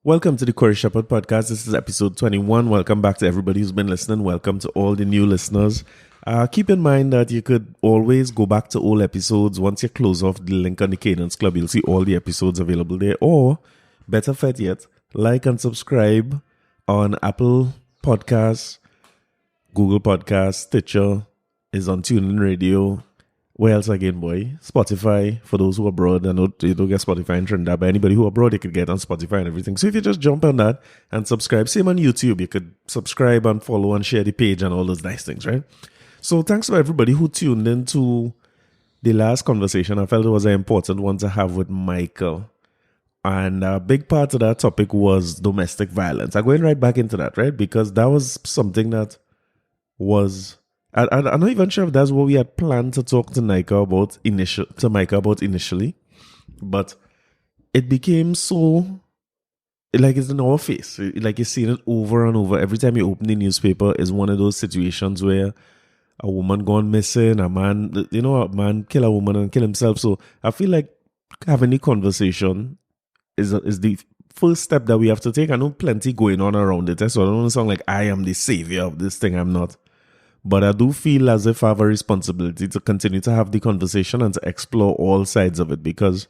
Welcome to the Corey Shepherd Podcast. This is episode 21. Welcome back to everybody who's been listening. Welcome to all the new listeners. Keep in mind that you could always go back to old episodes. Once you close off the link on the Cadence Club, you'll see all the episodes available there. Or, better yet, like and subscribe on Apple Podcasts, Google Podcasts, Stitcher, is on TuneIn Radio. Where else again, boy? Spotify, for those who are abroad. I know you don't get Spotify in Trinidad, but anybody who are abroad, you could get on Spotify and everything. So if you just jump on that and subscribe, same on YouTube, you could subscribe and follow and share the page and all those nice things, right? So thanks for everybody who tuned in to the last conversation. I felt it was an important one to have with Michael. And a big part of that topic was domestic violence. I'm going right back into that, right? Because that was something that was... I'm not even sure if that's what we had planned to talk to Micah about initially, but it became so like it's in our face. Like you're seeing it over and over. Every time you open the newspaper, is one of those situations where a woman gone missing, a man kill a woman and kill himself. So I feel like having the conversation is the first step that we have to take. I know plenty going on around it, so I don't want to sound like I am the savior of this thing. I'm not. But I do feel as if I have a responsibility to continue to have the conversation and to explore all sides of it, because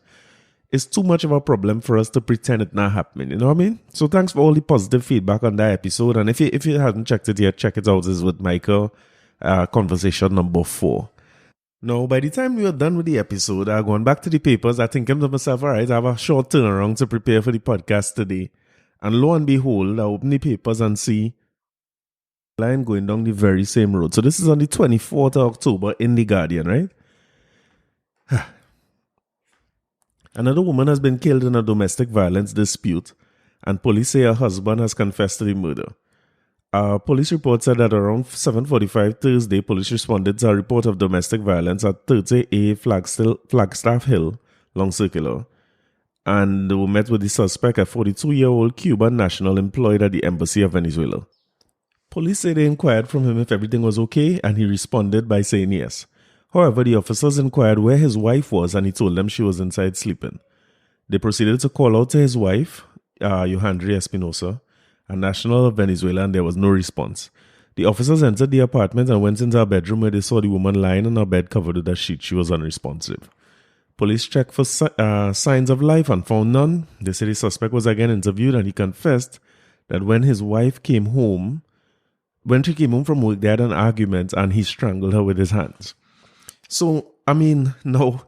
it's too much of a problem for us to pretend it's not happening. You know what I mean? So thanks for all the positive feedback on that episode. And if you haven't checked it yet, check it out. This is with Michael, conversation number 4. Now, by the time we were done with the episode, I gone back to the papers. I thinking to myself, all right, I have a short turnaround to prepare for the podcast today. And lo and behold, I open the papers and see line going down the very same road. So this is on the 24th of October in The Guardian, right? Another woman has been killed in a domestic violence dispute, and police say her husband has confessed to the murder. Police report said that around 7:45 Thursday, police responded to a report of domestic violence at 30A Flagstaff Hill, Long Circular, and they were met with the suspect, a 42-year-old Cuban national employed at the Embassy of Venezuela. Police say they inquired from him if everything was okay, and he responded by saying yes. However, the officers inquired where his wife was, and he told them she was inside sleeping. They proceeded to call out to his wife, Johandri Espinosa, a national of Venezuela, and there was no response. The officers entered the apartment and went into her bedroom where they saw the woman lying on her bed covered with a sheet. She was unresponsive. Police checked for signs of life and found none. They said the suspect was again interviewed, and he confessed that when she came home from work, they had an argument and he strangled her with his hands. So, I mean, now,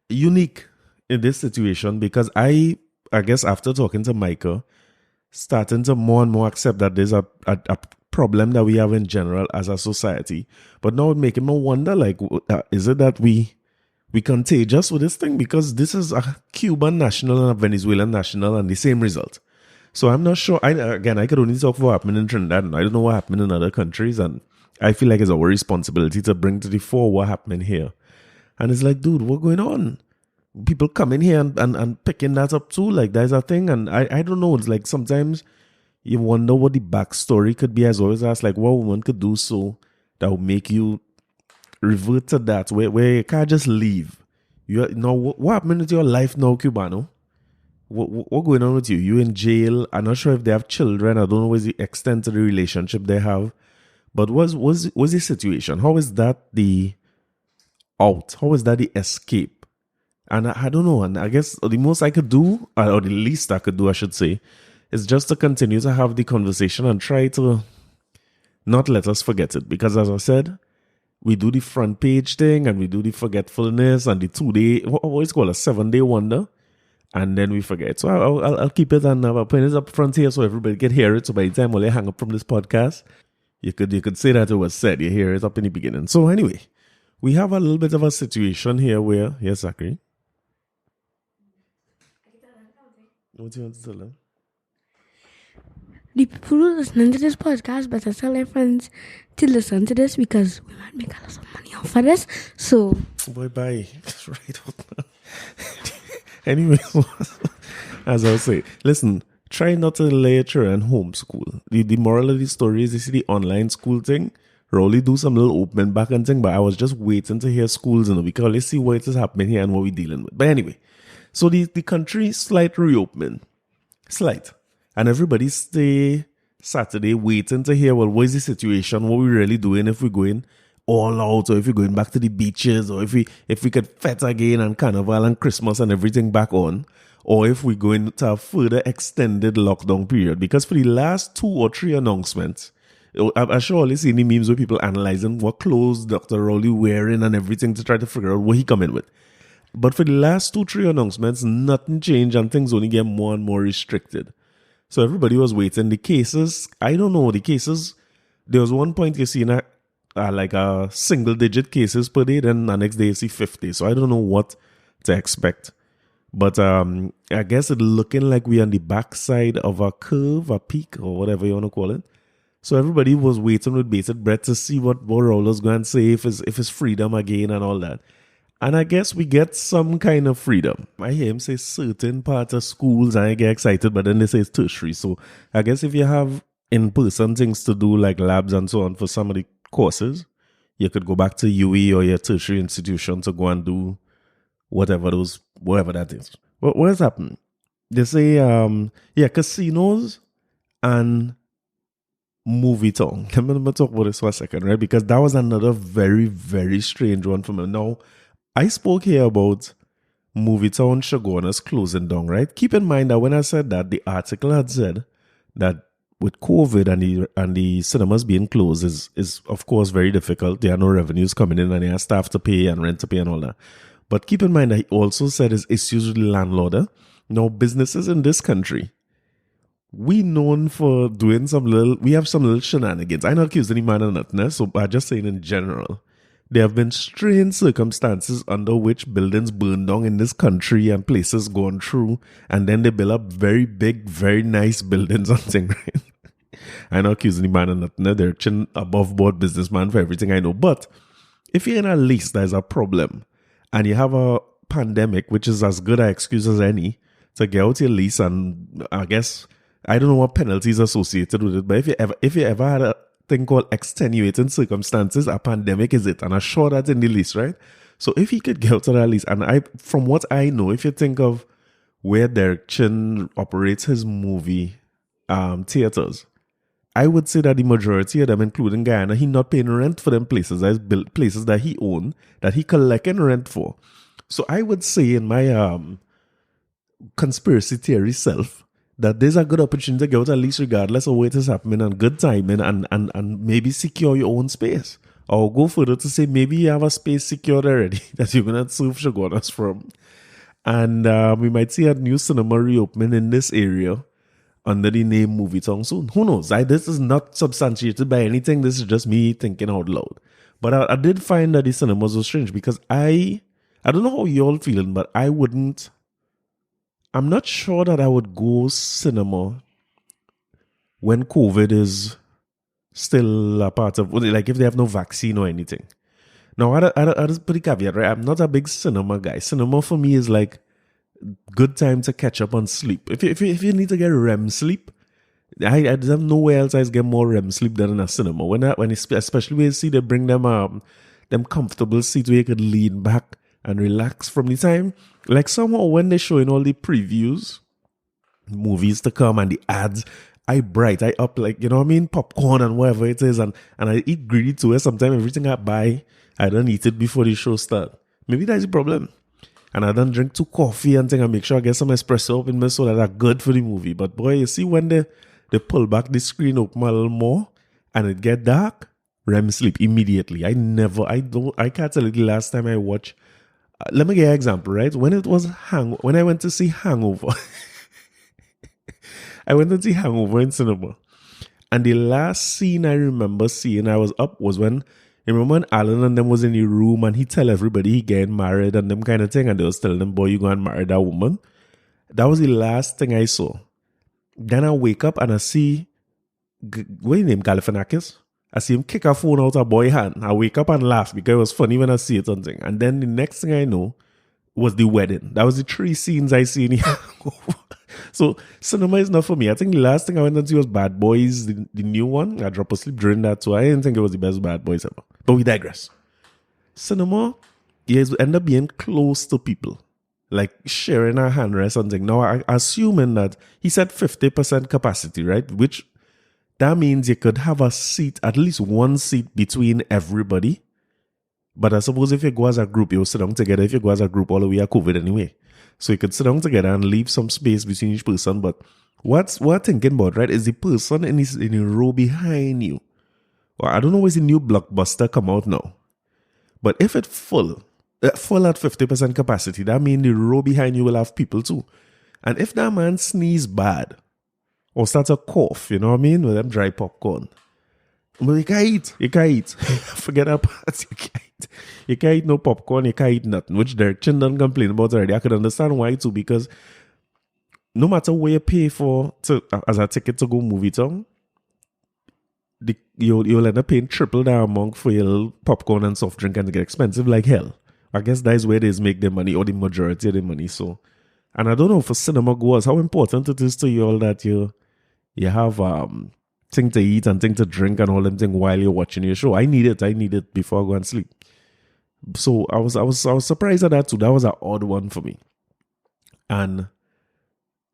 unique in this situation, because I guess after talking to Micah, starting to more and more accept that there's a problem that we have in general as a society. But now it making me wonder, like, is it that we contagious with this thing? Because this is a Cuban national and a Venezuelan national and the same result. So I'm not sure. I could only talk for what happened in Trinidad, and I don't know what happened in other countries. And I feel like it's our responsibility to bring to the fore what happened here. And it's like, dude, what's going on? People come in here and picking that up too. Like, there's a thing. And I don't know. It's like sometimes you wonder what the backstory could be. As always asked, like, what woman could do so that would make you revert to that, where you can't just leave. What happened with your life now, Cubano? What going on with you? You in jail? I'm not sure if they have children. I don't know what's the extent of the relationship they have. But what's the situation? How is that the out? How is that the escape? And I don't know. And I guess the most I could do, or the least I could do, I should say, is just to continue to have the conversation and try to not let us forget it. Because as I said, we do the front page thing and we do the forgetfulness and the 2-day, what is it called, a 7-day wonder. And then we forget. So I'll keep it and I'll put it up front here so everybody can hear it. So by the time I hang up from this podcast, you could say that it was said. You hear it up in the beginning. So anyway, we have a little bit of a situation here where... Yes, Zachary? What do you want to tell them? The people who listening to this podcast better tell their friends to listen to this, because we might make a lot of money off of this. So... Bye-bye. Right out now. Anyway, as I was saying, listen, try not to lay it in homeschool. The moral of the story is, you see the online school thing, Rowley do some little opening back and thing, but I was just waiting to hear schools in the week. Let's see what is happening here and what we're dealing with. But anyway, so the country slight reopening. Slight. And everybody stay Saturday waiting to hear, well, what is the situation? What we really doing if we're going all out, or if we're going back to the beaches, or if we could fet again and Carnival and Christmas and everything back on, or if we're going to a further extended lockdown period. Because for the last 2 or 3 announcements, I'm sure all see any memes where people analyzing what clothes Dr. Rowley wearing and everything to try to figure out what he coming with. But for the last 2, 3 announcements, nothing changed and things only get more and more restricted. So everybody was waiting. The cases, I don't know, there was one point you see like a single digit cases per day, then the next day you see 50. So I don't know what to expect. But I guess it's looking like we're on the backside of a curve, a peak, or whatever you want to call it. So everybody was waiting with bated breath to see what Rowler's going to say, if it's freedom again and all that. And I guess we get some kind of freedom. I hear him say certain parts of schools and I get excited, but then they say it's tertiary. So I guess if you have in-person things to do like labs and so on for some of the courses, you could go back to UE or your tertiary institution to go and do whatever that is. What has happened? They say, casinos and movie town. Let me talk about this for a second, right? Because that was another very, very strange one for me. Now, I spoke here about movie town Shogunas closing down, right? Keep in mind that when I said that, the article had said that with COVID and the cinemas being closed is of course very difficult. There are no revenues coming in and there are staff to pay and rent to pay and all that. But keep in mind that he also said his issues with the landlord. Now, businesses in this country, we known for doing we have some little shenanigans. I not accuse any man of nothing, so I'm just saying in general. There have been strange circumstances under which buildings burn down in this country and places gone through, and then they build up very big, very nice buildings and things, right? I not accuse any man of nothing. They're chin above board businessman for everything I know. But if you're in a lease, there's a problem, and you have a pandemic, which is as good an excuse as any to get out your lease, and I guess I don't know what penalties associated with it, but if you ever had a thing called extenuating circumstances, a pandemic is it, and I'm sure that's in the lease, right? So if he could get out of that lease, and from what I know, if you think of where Derek Chin operates his movie theaters, I would say that the majority of them, including Guyana, he not paying rent for them places. There's places that he own that he collecting rent for. So I would say in my conspiracy theory self, that there's a good opportunity to get out at least regardless of what is happening and good timing and maybe secure your own space. Or go further to say maybe you have a space secured already that you're going to serve Shogunas from. And we might see a new cinema reopening in this area under the name Movie Town soon. Who knows? This is not substantiated by anything. This is just me thinking out loud. But I did find that the cinemas were strange because I don't know how you all feeling, but I'm not sure that I would go cinema when COVID is still a part of, like if they have no vaccine or anything. Now, I just put the caveat, right? I'm not a big cinema guy. Cinema for me is like good time to catch up on sleep. If you need to get REM sleep, I have nowhere else I get more REM sleep than in a cinema. Especially when you see they bring them comfortable seats where you could lean back and relax from the time. Like somehow when they're showing all the previews, movies to come and the ads, I up like, you know what I mean? Popcorn and whatever it is. And I eat greedy too. Sometimes everything I buy, I don't eat it before the show start. Maybe that's the problem. And I don't drink too coffee and thing. I make sure I get some espresso up in me so that are good for the movie. But boy, you see when they pull back the screen open a little more and it get dark, REM sleep immediately. I can't tell you the last time I watched. Let me give you an example, right? When I went to see Hangover, I went to see Hangover in cinema. And the last scene I remember seeing, I was up, was when, you remember when Alan and them was in the room and he tell everybody he getting married and them kind of thing, and they was telling them, boy, you go and marry that woman. That was the last thing I saw. Then I wake up and I see, what is his name, Galifianakis? I see him kick a phone out of boy hand. I wake up and laugh because it was funny when I see it something. And then the next thing I know was the wedding. That was the 3 scenes I see in the Hangover. So cinema is not for me. I think the last thing I went to see was Bad Boys, the new one. I dropped asleep during that, so I didn't think it was the best Bad Boys ever. But we digress. Cinema, yes, end up being close to people. like sharing a handrest and thing. Now, assuming that he said 50% capacity, right? Which that means you could have a seat, at least one seat between everybody. But I suppose if you go as a group, you'll sit down together. If you go as a group, all the way are COVID anyway. So you could sit down together and leave some space between each person. But what I'm thinking about, right, is the person in the row behind you. Well, I don't know where's the new blockbuster come out now. But if it's full at 50% capacity, that means the row behind you will have people too. And if that man sneeze bad or starts a cough, you know what I mean, with them dry popcorn, well, you can't eat. You can't eat. Forget that part. You can't eat. You can't eat no popcorn. You can't eat nothing, which Derek Chin done complain about already. I could understand why too, because no matter what you pay for as a ticket to go movie town, you'll end up paying triple the amount for your popcorn and soft drink, and it get expensive like hell. I guess that's where they make their money, or the majority of the money. So, and I don't know for cinema goers how important it is to you all that you have thing to eat and thing to drink and all them things while you're watching your show. I need it before I go and sleep. So I was surprised at that too. That was an odd one for me. And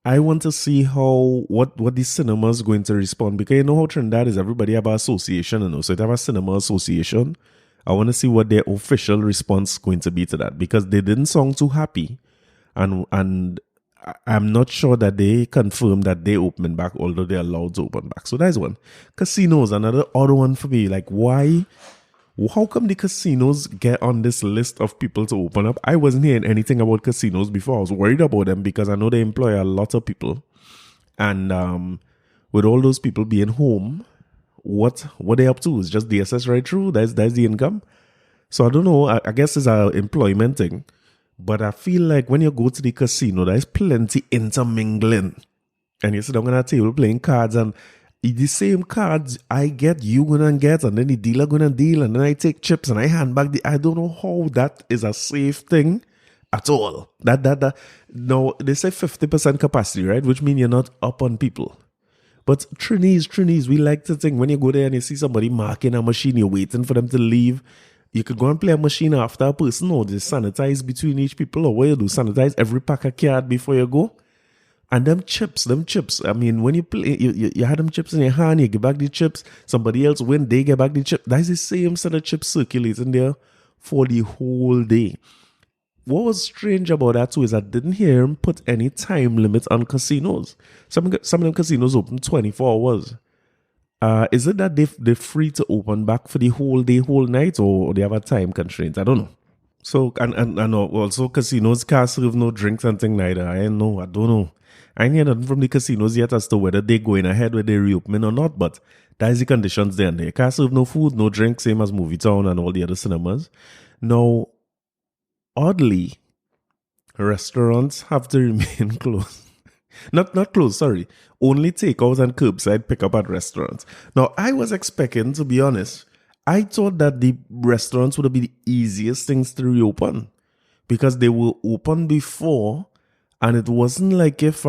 I want to see what the cinema is going to respond, because you know how Trinidad is, everybody have an association, so if they have a cinema association, I want to see what their official response is going to be to that, because they didn't sound too happy, and I'm not sure that they confirmed that they opening back, although they're allowed to open back. So that's one. Casinos, another odd one for me. Like, why? How come the casinos get on this list of people to open up? I wasn't hearing anything about casinos before. I was worried about them because I know they employ a lot of people. And with all those people being home, what they up to? Is just DSS right through? That's the income. So I don't know. I guess it's an employment thing. But I feel like when you go to the casino, there's plenty intermingling. And you sit down on a table playing cards, and the same cards I get, you gonna get, and then the dealer gonna deal, and then I take chips and I hand back I don't know how that is a safe thing at all. That no, they say 50% capacity, right? Which means you're not up on people. But Trinis, we like to think when you go there and you see somebody marking a machine, you're waiting for them to leave. You could go and play a machine after a person, or just sanitize between each people, or what you do, sanitize every pack of card before you go. And them chips, I mean, when you play, you had them chips in your hand, you give back the chips, somebody else win, they get back the chip. That's the same set of chips circulating there for the whole day. What was strange about that too is I didn't hear him put any time limit on casinos. Some of them casinos open 24 hours. Is it that they're free to open back for the whole day, whole night, or they have a time constraint? I don't know. So, and also casinos can't serve no drinks and things neither. I don't know. I ain't heard nothing from the casinos yet as to whether they're going ahead with their reopening or not, but that is the conditions there. And they can't serve no food, no drink, same as Movie Town and all the other cinemas. Now, oddly, restaurants have to remain closed. Not closed, sorry. Only takeout and curbside pickup at restaurants. Now, I was expecting, to be honest, I thought that the restaurants would be the easiest things to reopen because they were open before, and it wasn't like if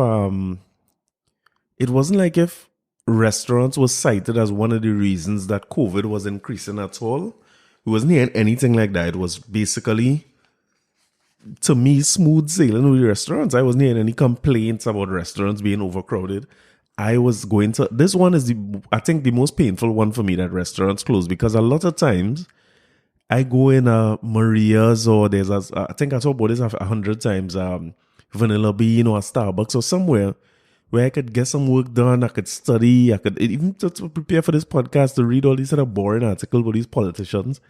restaurants was cited as one of the reasons that COVID was increasing at all. It wasn't hearing anything like that. It was basically, to me, smooth sailing with restaurants. I wasn't hearing any complaints about restaurants being overcrowded. This one is I think the most painful one for me, that restaurants close, because a lot of times I go in Maria's, or I think I talked about this 100 times, Vanilla Bean or a Starbucks or somewhere where I could get some work done, I could study, I could even to prepare for this podcast, to read all these sort of boring articles about these politicians.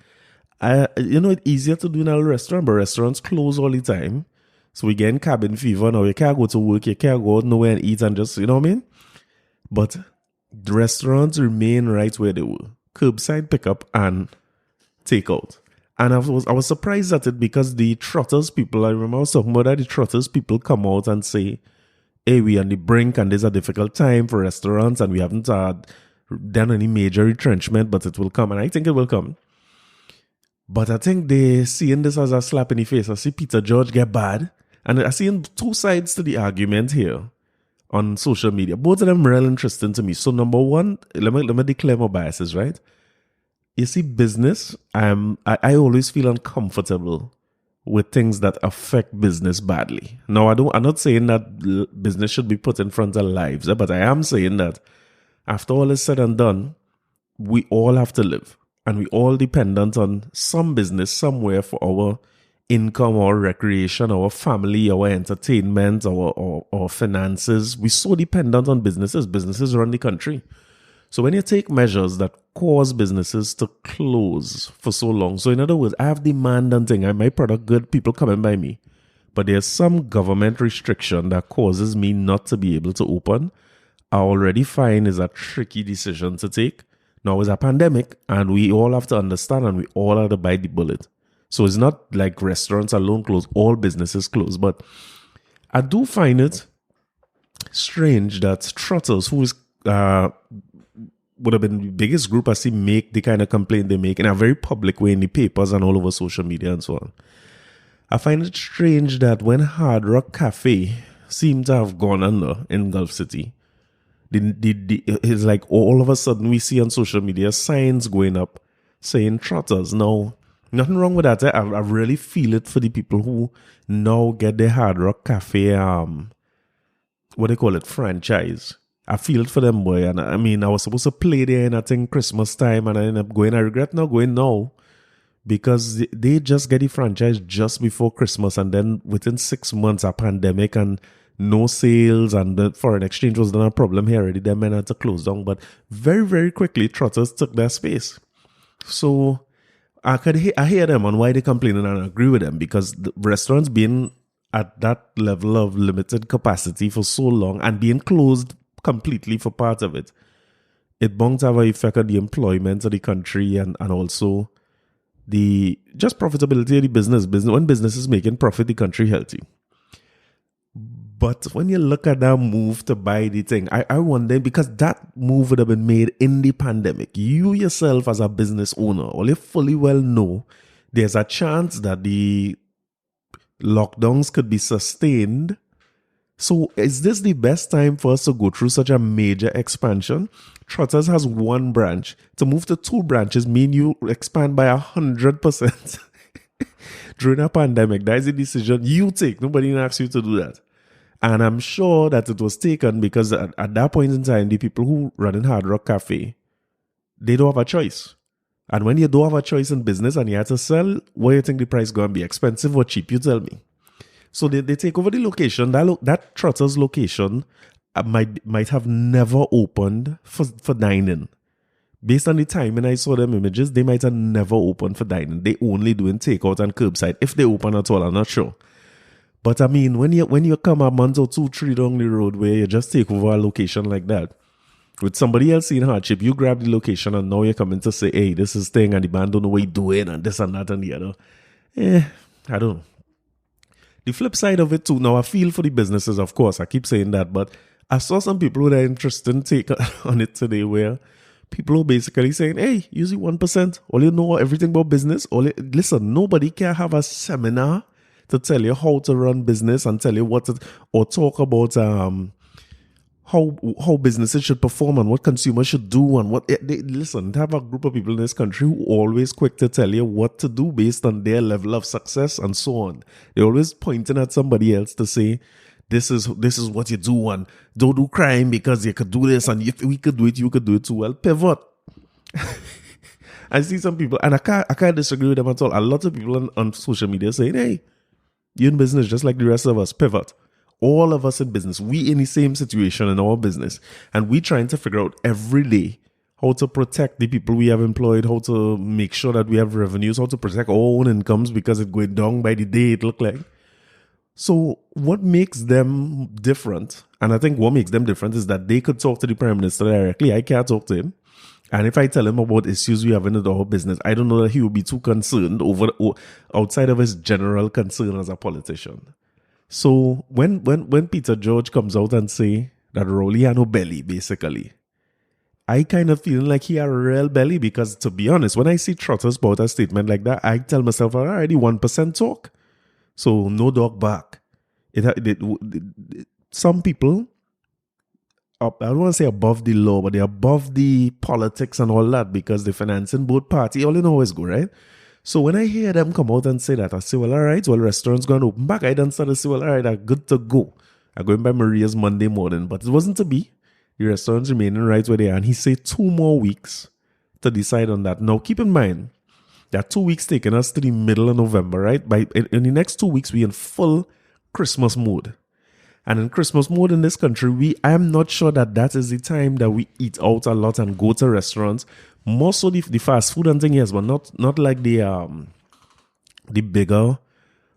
It's easier to do in a restaurant, but restaurants close all the time. So we get cabin fever now. You can't go to work, you can't go out nowhere and eat and just, you know what I mean? But the restaurants remain right where they were. Curbside pickup and takeout. And I was surprised at it because the Trotters people, I remember I was talking about that, the Trotters people come out and say, hey, we on the brink and there's a difficult time for restaurants and we haven't done any major retrenchment, but it will come. And I think it will come. But I think they're seeing this as a slap in the face. I see Peter George get bad. And I see two sides to the argument here on social media. Both of them real interesting to me. So number one, let me declare my biases, right? You see, business, I always feel uncomfortable with things that affect business badly. Now, I'm not saying that business should be put in front of lives, but I am saying that after all is said and done, we all have to live, and we all dependent on some business somewhere for our income, our recreation, our family, our entertainment, our finances. We're so dependent on businesses. Businesses run the country. So when you take measures that cause businesses to close for so long, so in other words, I have demand and thing, my product good, people coming by me, but there's some government restriction that causes me not to be able to open, I already find is a tricky decision to take. Now it's a pandemic, and we all have to understand, and we all have to bite the bullet. So it's not like restaurants alone close, all businesses close. But I do find it strange that Trotters, who is would have been the biggest group I see make the kind of complaint they make in a very public way in the papers and all over social media and so on. I find it strange that when Hard Rock Cafe seemed to have gone under in Gulf City, it's like all of a sudden we see on social media signs going up saying Trotters. Now, nothing wrong with that. I really feel it for the people who now get their Hard Rock Cafe, what they call it, franchise. I feel it for them, boy. And I mean, I was supposed to play there in, I think, Christmas time, and I ended up going. I regret not going now because they just get the franchise just before Christmas, and then within 6 months, a pandemic and no sales, and the foreign exchange was not a problem here already. Them men had to close down, but very, very quickly, Trotters took their space. So I hear them on why they complaining, and I agree with them, because the restaurants being at that level of limited capacity for so long and being closed completely for part of it, it bound to have an effect on the employment of the country and also the just profitability of the business. When business is making profit, the country healthy. But when you look at that move to buy the thing, I wonder, because that move would have been made in the pandemic. You yourself as a business owner, all you fully well know, there's a chance that the lockdowns could be sustained. So is this the best time for us to go through such a major expansion? Trotters has one branch. To move to 2 branches mean you expand by 100% during a pandemic. That is a decision you take. Nobody asks you to do that. And I'm sure that it was taken because at that point in time, the people who run in Hard Rock Cafe, they don't have a choice. And when you don't have a choice in business and you have to sell, what do you think the price going to be? Expensive or cheap? You tell me. So they take over the location. That Trotters location might have never opened for dining. Based on the timing I saw them images, they might have never opened for dining. They only doing takeout and curbside. If they open at all, I'm not sure. But I mean, when you come a month or 2, 3 down the road where you just take over a location like that, with somebody else in hardship, you grab the location and now you're coming to say, hey, this is thing, and the man don't know what you're doing, and this and that and the other. I don't know. The flip side of it too, now I feel for the businesses, of course, I keep saying that, but I saw some people with an interesting take on it today where people are basically saying, hey, use the 1%, all you know everything about business, listen, nobody can have a seminar to tell you how to run business and tell you or talk about how businesses should perform and what consumers should do and listen, have a group of people in this country who always quick to tell you what to do based on their level of success and so on. They're always pointing at somebody else to say, this is what you do, and don't do crime because you could do this, and if we could do it, you could do it too. Well, pivot. I see some people, and I can't disagree with them at all. A lot of people on social media saying, hey, you're in business just like the rest of us, pivot. All of us in business, we in the same situation in our business, and we trying to figure out every day how to protect the people we have employed, how to make sure that we have revenues, how to protect our own incomes because it's going down by the day, it look like. So what makes them different, and I think what makes them different, is that they could talk to the Prime Minister directly. I can't talk to him. And if I tell him about issues we have in our business, I don't know that he will be too concerned outside of his general concern as a politician. So when Peter George comes out and say that Rowley had no belly, basically, I kind of feel like he had a real belly, because to be honest, when I see Trotters about a statement like that, I tell myself, already 1% talk. So no dog bark. Some people, I don't want to say above the law, but they're above the politics and all that because they're financing both parties. All in always go, right? So when I hear them come out and say that, I say, well, all right, well, restaurants going to open back. I then started to say, well, all right, I'm good to go. I'm going by Maria's Monday morning, but it wasn't to be. The restaurants remaining right where they are. And he said 2 more weeks to decide on that. Now, keep in mind, that 2 weeks taking us to the middle of November, right? In the next 2 weeks, we're in full Christmas mode. And in Christmas mode in this country, I am not sure that is the time that we eat out a lot and go to restaurants. More so the fast food and thing, yes, but not like the bigger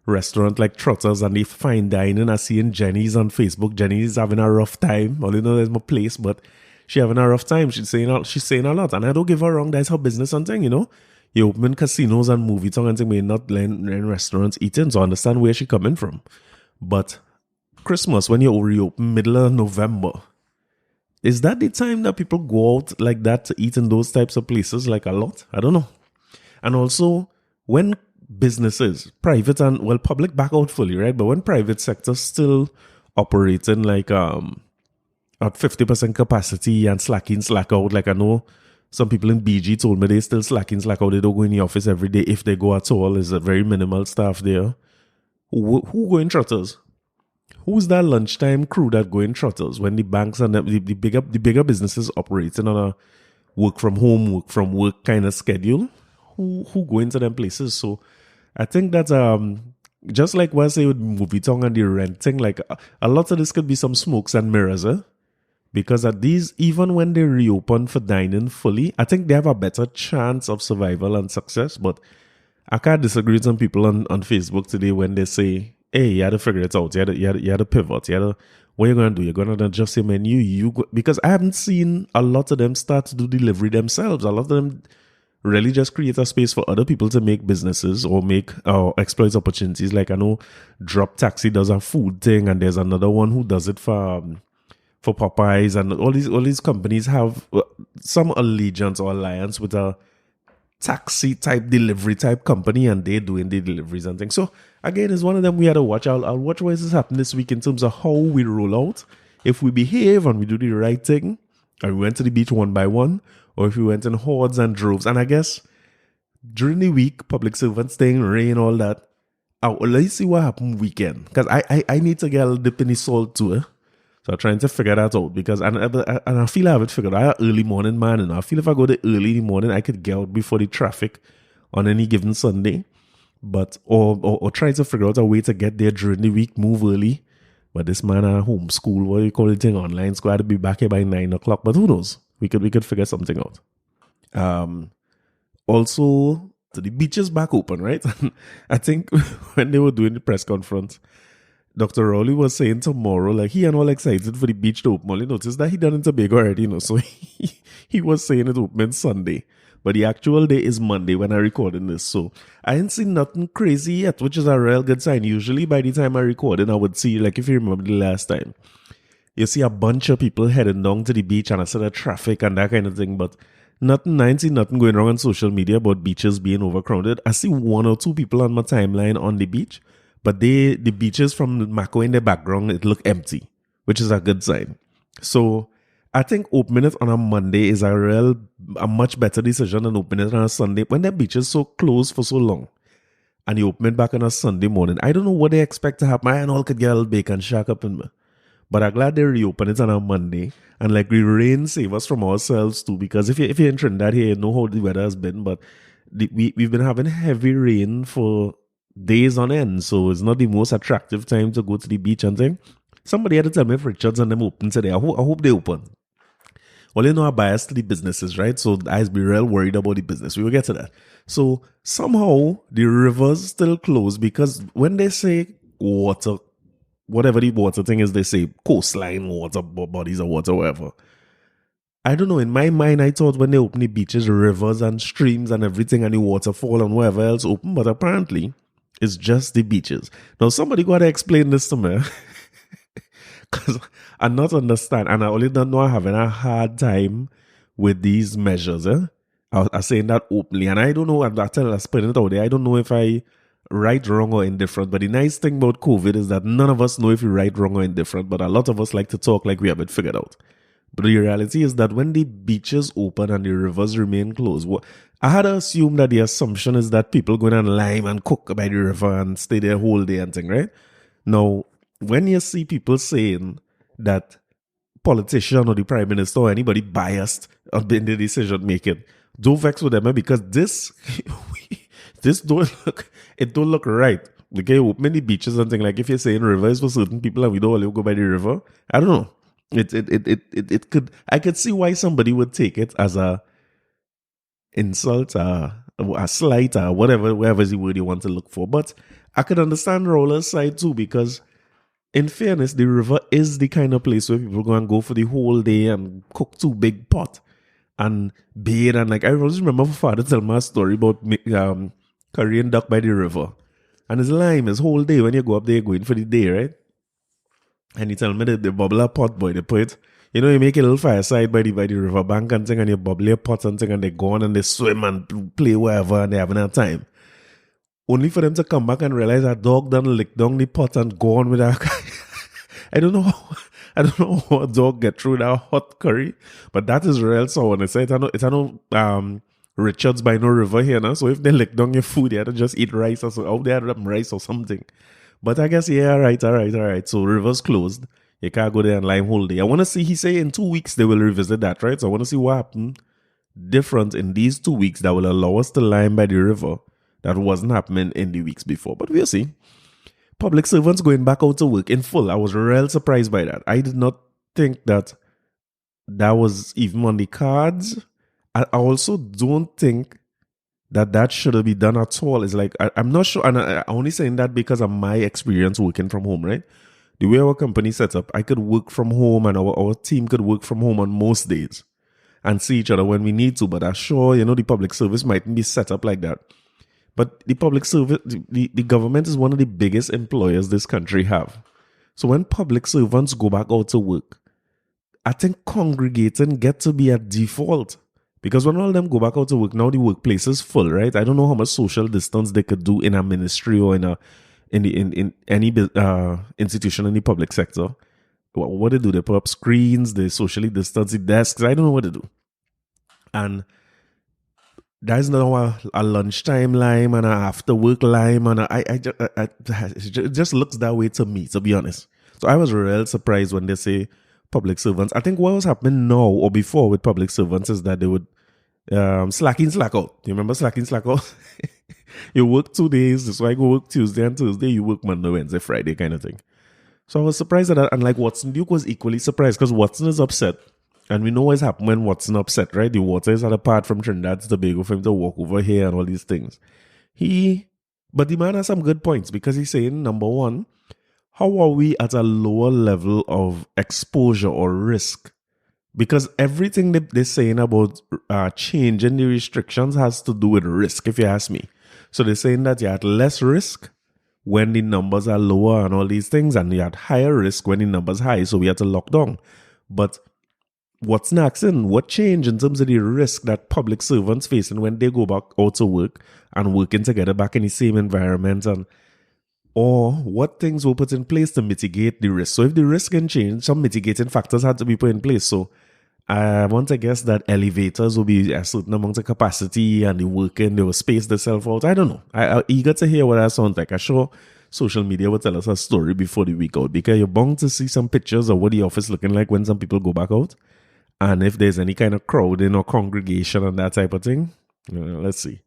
restaurant like Trotters and the fine dining. I see in Jenny's on Facebook. Jenny's having a rough time. All you know there's my place, but she having a rough time. She's saying a lot. And I don't give her wrong, that's her business and thing, you know. You open casinos and movie tongue and thing, may not in restaurants eating, so I understand where she coming from. But Christmas, when you reopen middle of November, is that the time that people go out like that to eat in those types of places like a lot? I don't know. And also, when businesses, private and, well, public back out fully, right? But when private sector still operating like at 50% capacity and slack out, like I know some people in BG told me they still slack out. They don't go in the office every day. If they go at all, is a very minimal staff there. Who go in trotters? Who's that lunchtime crew that go in trotters when the banks and the bigger businesses operating on a work from home, work from work kind of schedule? Who go into them places? So I think that just like what I say with movie tongue and the renting, like a lot of this could be some smokes and mirrors, because at these, even when they reopen for dining fully, I think they have a better chance of survival and success. But I can't disagree with some people on Facebook today when they say, hey, you had to figure it out. You had to pivot. What you're going to do? You're going to adjust your menu. Because I haven't seen a lot of them start to do delivery themselves. A lot of them really just create a space for other people to make businesses or exploit opportunities. Like I know Drop Taxi does a food thing, and there's another one who does it for Popeyes, and all these companies have some allegiance or alliance with a taxi type delivery type company, and they're doing the deliveries and things. So again, it's one of them we had to watch. I'll watch what is happening this week in terms of how we roll out. If we behave and we do the right thing, and we went to the beach one by one, or if we went in hordes and droves. And I guess during the week, public servants thing, rain, all that. Let's see what happened weekend, because I need to get a little dip in the salt too. So I'm trying to figure that out, because and I feel I have it figured out. I'm an early morning man, and I feel if I go there early in the morning, I could get out before the traffic on any given Sunday. But or try to figure out a way to get there during the week, move early. But this man homeschool, what do you call it, thing, online school, I had to be back here by 9 o'clock. But who knows? We could figure something out. Also, the beaches back open, right? I think when they were doing the press conference, Dr. Rowley was saying tomorrow, like he and all excited for the beach to open. Only noticed that he done in Tobago already, you know. So he was saying it open Sunday. But the actual day is Monday when I recording this. So I ain't seen nothing crazy yet, which is a real good sign. Usually by the time I recorded, I would see, like if you remember the last time, you see a bunch of people heading down to the beach and I saw the traffic and that kind of thing. But I ain't seen nothing going wrong on social media about beaches being overcrowded. I see 1 or 2 people on my timeline on the beach, but the beaches from Mako in the background, it look empty, which is a good sign. So I think opening it on a Monday is a much better decision than opening it on a Sunday when the beach is so closed for so long. And you open it back on a Sunday morning. I don't know what they expect to happen. I and all could get a little bacon shack up in me. But I'm glad they reopen it on a Monday. And like the rain save us from ourselves too. Because if you're in Trinidad here, you know how the weather has been. But we've been having heavy rain for days on end. So it's not the most attractive time to go to the beach and thing. Somebody had to tell me if Richards and them open today. I hope they open. Well, you know, I'm biased to the businesses, right? So I'd be real worried about the business. We will get to that. So somehow the rivers still closed, because when they say water, whatever the water thing is, they say coastline water, bodies of water, whatever. I don't know. In my mind, I thought when they open the beaches, rivers and streams and everything and the waterfall and whatever else open, but apparently it's just the beaches. Now somebody got to explain this to me. Because I not understand, and I only don't know I'm having a hard time with these measures. I'm saying that openly, and I don't know. I'm putting it out there. I don't know if I right, wrong, or indifferent. But the nice thing about COVID is that none of us know if we right, wrong, or indifferent. But a lot of us like to talk like we have it figured out. But the reality is that when the beaches open and the rivers remain closed, I had to assume that the assumption is that people go and lime and cook by the river and stay there whole day and thing, right? Now, when you see people saying that politician or the prime minister or anybody biased in the decision making, don't vex with them, because this this don't look right. Okay, open the beaches and thing, like if you're saying rivers for certain people and we don't all go by the river, I don't know. It could, I could see why somebody would take it as a insult, a slight, or whatever is the word you want to look for. But I could understand Roller's side too, because in fairness, the river is the kind of place where people go for the whole day and cook 2 big pot and bathe. And like, I always remember my father tell me a story about Korean duck by the river. And his lime is whole day when you go up there, you're going for the day, right? And he tell me that the bubbler pot, boy, they put, you know, you make a little fireside by the river bank and thing, and you bubble your pot and thing, and they go on and they swim and play wherever, and they having a time. Only for them to come back and realize that dog done lick down the pot and go on with that. I don't know how a dog get through that hot curry, but that is real. So when I say it's no Richards by no river here now. So if they lick down your food, you have to just eat rice or so. Out there, rice or something. But I guess, yeah, all right. So rivers closed. You can't go there and lime whole day. I want to see, he say in 2 weeks they will revisit that, right? So I want to see what happened different in these 2 weeks that will allow us to lime by the river that wasn't happening in the weeks before. But we'll see. Public servants going back out to work in full. I was real surprised by that. I did not think that was even on the cards. I also don't think that should have been done at all. It's like, I'm not sure, and I'm only saying that because of my experience working from home, right? The way our company set up, I could work from home and our team could work from home on most days and see each other when we need to. But I'm sure, the public service mightn't be set up like that. But the public service, the government is one of the biggest employers this country have. So when public servants go back out to work, I think congregating get to be a default. Because when all of them go back out to work, now the workplace is full, right? I don't know how much social distance they could do in a ministry or in any institution in the public sector. What they do, they put up screens, they socially distance the desks. I don't know what they do. And there's now a lunchtime lime and an after work lime, and it just looks that way to me, to be honest. So I was real surprised when they say public servants. I think what was happening now or before with public servants is that they would slack in, slack out. You remember slack in, slack out? You work 2 days, so I go work Tuesday and Thursday, you work Monday, Wednesday, Friday kind of thing. So I was surprised at that, and like Watson Duke was equally surprised because Watson is upset. And we know what's happened when Watson upset, right? The water is apart from Trinidad to Tobago for him to walk over here and all these things. But the man has some good points because he's saying, number one, how are we at a lower level of exposure or risk? Because everything that they're saying about changing the restrictions has to do with risk, if you ask me. So they're saying that you're at less risk when the numbers are lower and all these things, and you're at higher risk when the numbers high, so we have to lock down. But what's next and what changed in terms of the risk that public servants facing when they go back out to work and working together back in the same environment, or what things were put in place to mitigate the risk? So if the risk can change, some mitigating factors had to be put in place. So I want to guess that elevators will be a certain amount of capacity and they will space themselves out. I don't know. I'm eager to hear what that sounds like. I'm sure social media will tell us a story before the week out, because you're bound to see some pictures of what the office looking like when some people go back out. And if there's any kind of crowding or congregation and that type of thing, let's see.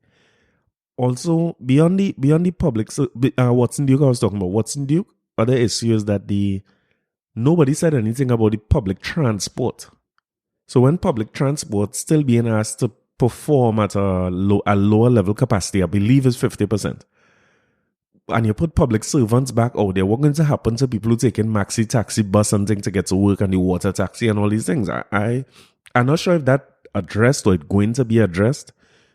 Also, beyond the public, so Watson Duke I was talking about, Watson Duke, other issue is that nobody said anything about the public transport. So when public transport still being asked to perform at a lower level capacity, I believe is 50%. And you put public servants back out there, what's going to happen to people who taking maxi taxi bus and things to get to work, and the water taxi and all these things? I'm not sure if that addressed or it's going to be addressed,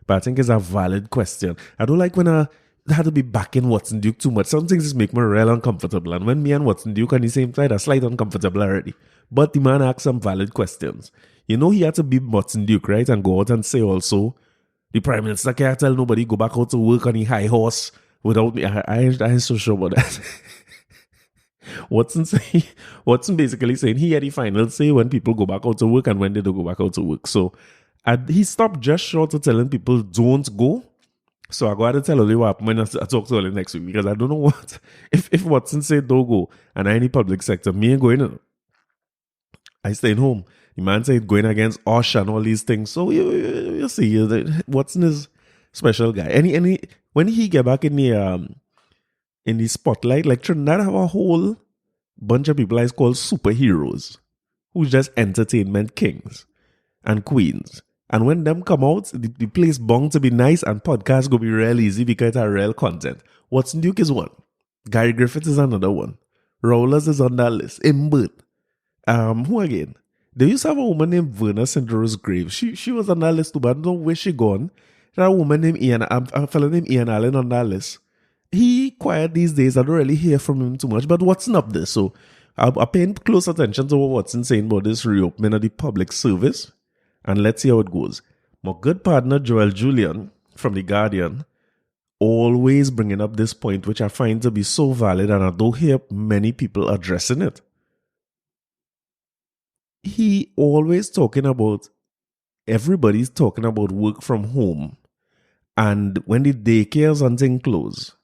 but I think it's a valid question. I don't like when I had to be back in Watson Duke too much. Some things just make me real uncomfortable. And when me and Watson Duke on the same side, I'm slightly uncomfortable already. But the man asked some valid questions. He had to be Watson Duke, right? And go out and say also, the Prime Minister can't tell nobody go back out to work on the high horse without me. I ain't so sure about that. Watson basically saying he had the final say when people go back out to work and when they don't go back out to work. So he stopped just short of telling people don't go. So I got to tell Oli what happened when I talk to Oli next week, because I don't know what if Watson said don't go and I any public sector, me ain't going in. I staying home. The man said going against Osh and all these things. So you see, Watson is special guy. Any when he get back in the spotlight, like Trinidad have a whole bunch of people I call superheroes who's just entertainment kings and queens. And when them come out, the place bound to be nice and podcast go be real easy because it's a real content. Watson Duke is one. Gary Griffith is another one. Rowlers is on that list. Imbert. Who again? They used to have a woman named Verna Cindero's grave. She was on that list too, but I don't know where she gone. There a woman named a fellow named Ian Allen on that list. He quiet these days. I don't really hear from him too much, but Watson up there. So I'll pay close attention to what Watson saying about this reopening of the public service. And let's see how it goes. My good partner, Julien, from The Guardian, always bringing up this point, which I find to be so valid, and I don't hear many people addressing it. He always talking about, everybody's talking about work from home. And when the daycares and things close,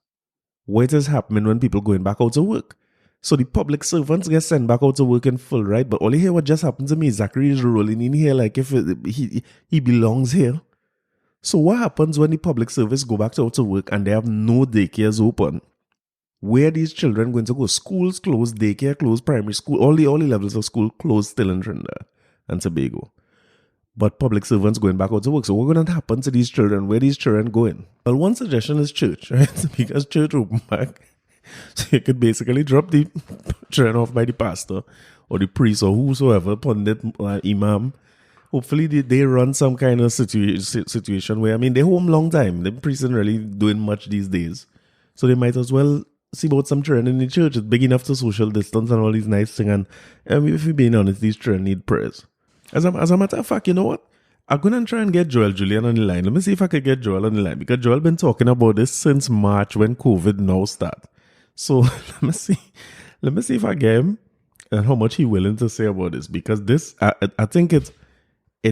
what is happening when people going back out to work? So the public servants get sent back out to work in full, right? But all you hear what just happened to me, Zachary is rolling in here like if he belongs here. So what happens when the public service go back out to work and they have no daycares open? Where are these children going to go? Schools closed, daycare closed, primary school, all the levels of school closed still in Trinidad and Tobago. But public servants going back out to work. So what's going to happen to these children? Where are these children going? Well, one suggestion is church, right? Because church open back. So you could basically drop the children off by the pastor or the priest or whosoever, pundit, imam. Hopefully they run some kind of situation where, I mean, they're home long time. The priest isn't really doing much these days. So they might as well see about some children in the church. It's big enough to social distance and all these nice things. And if you're being honest, these children need prayers. As a matter of fact, you know what? I'm going to try and get Julien on the line. Let me see if I can get Joel on the line, because Joel been talking about this since March when COVID now start. So let me see if I get him and how much he willing to say about this, because this, I think it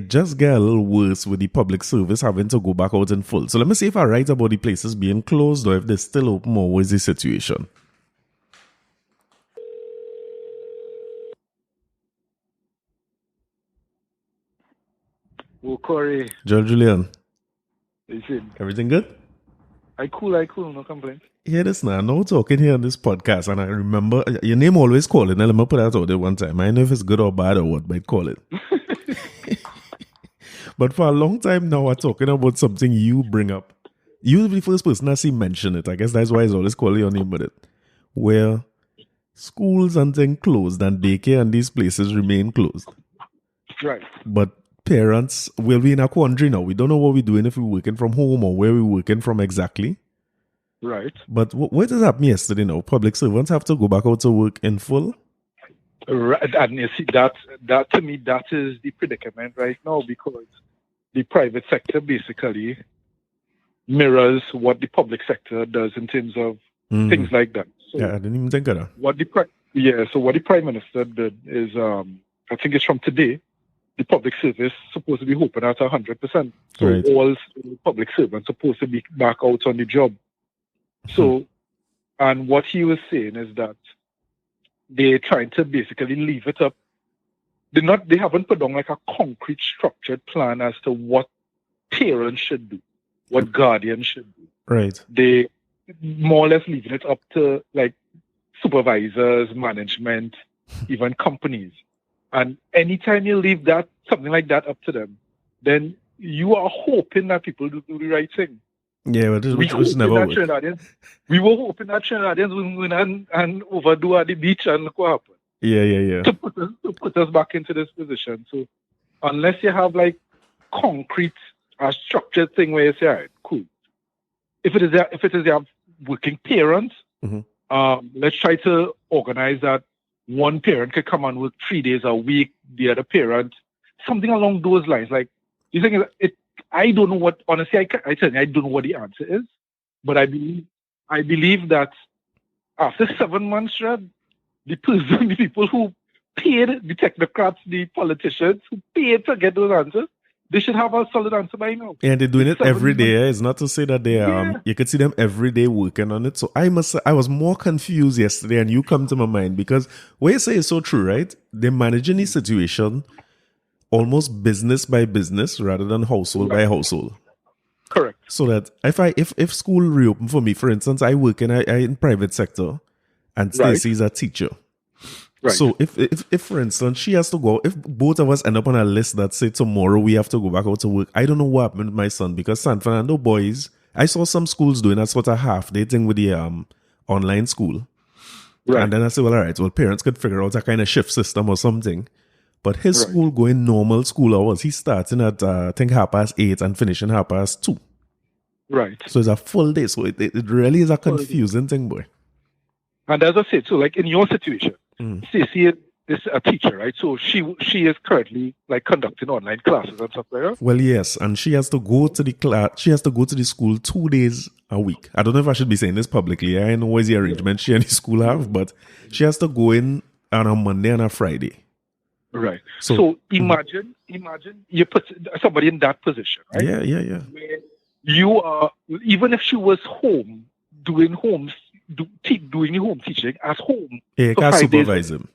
just get a little worse with the public service having to go back out in full. So let me see if I write about the places being closed or if they're still open, or what is the situation. Oh, Corey. Julien. Listen. Everything good? I cool, no complaints. Hear this now. No talking here on this podcast, and I remember your name always calling. Let me put that out there one time. I don't know if it's good or bad or what, but call it. But for a long time now, we're talking about something you bring up. You're the first person I see mention it. I guess that's why it's always calling your name with it. Where schools and things closed and daycare and these places remain closed. Right. But parents will be in a quandary now. We don't know what we're doing, if we're working from home or where we're working from exactly. Right. But what has happened yesterday now? Public servants have to go back out to work in full? Right. And you see, that to me, that is the predicament right now, because the private sector basically mirrors what the public sector does in terms of things like that. So yeah, I didn't even think of that. So what the Prime Minister did is, I think it's from today, the public service supposed to be open at 100%. So right. All public servants supposed to be back out on the job. So, and what he was saying is that they're trying to basically leave it up. They haven't put down like a concrete structured plan as to what parents should do, what guardians should do. Right. They more or less leaving it up to like supervisors, management, even companies. And anytime you leave that, something like that up to them, then you are hoping that people do the right thing. Yeah, but which never worked. We were hoping that Trinidadians would win and overdo at the beach, and look what happened. Yeah. To put us back into this position. So unless you have like concrete, structured thing where you say, all right, cool. If it is your working parents, let's try to organize that one parent could come and work 3 days a week, the other parent, something along those lines. Like, you think I don't know what, honestly, I tell you, I don't know what the answer is, but I believe that after 7 months, the person, the people who paid, the technocrats, the politicians who paid to get those answers, they should have a solid answer by now. And they're doing it every day. It's not to say that they Yeah. you could see them every day working on it. So I must say I was more confused yesterday, and you come to my mind because what you say is so true, right? They're managing the situation almost business by business rather than household by household. Correct. So that if school reopen for me, for instance, I work in private sector, and Stacey is a teacher. Right. So if for instance she has to go, if both of us end up on a list that say tomorrow we have to go back out to work, I don't know what happened with my son, because San Fernando boys, I saw some schools doing that sort of half day thing with the online school. Right. And then I said, well, all right, well, parents could figure out a kind of shift system or something. But his school going normal school hours. He's starting at I think 8:30 and finishing 2:30. Right. So it's a full day. So it really is a confusing thing, boy. And as I said, so like in your situation, Stacey is a teacher, right? So she is currently like conducting online classes and stuff like that. Well, yes, and she has to go to the class. She has to go to the school 2 days a week. I don't know if I should be saying this publicly. I know what's the arrangement she and the school have, but she has to go in on a Monday and a Friday. Right. So imagine you put somebody in that position, right? Yeah. Where you are, even if she was home doing the home teaching at home. Yeah, you can't supervise him.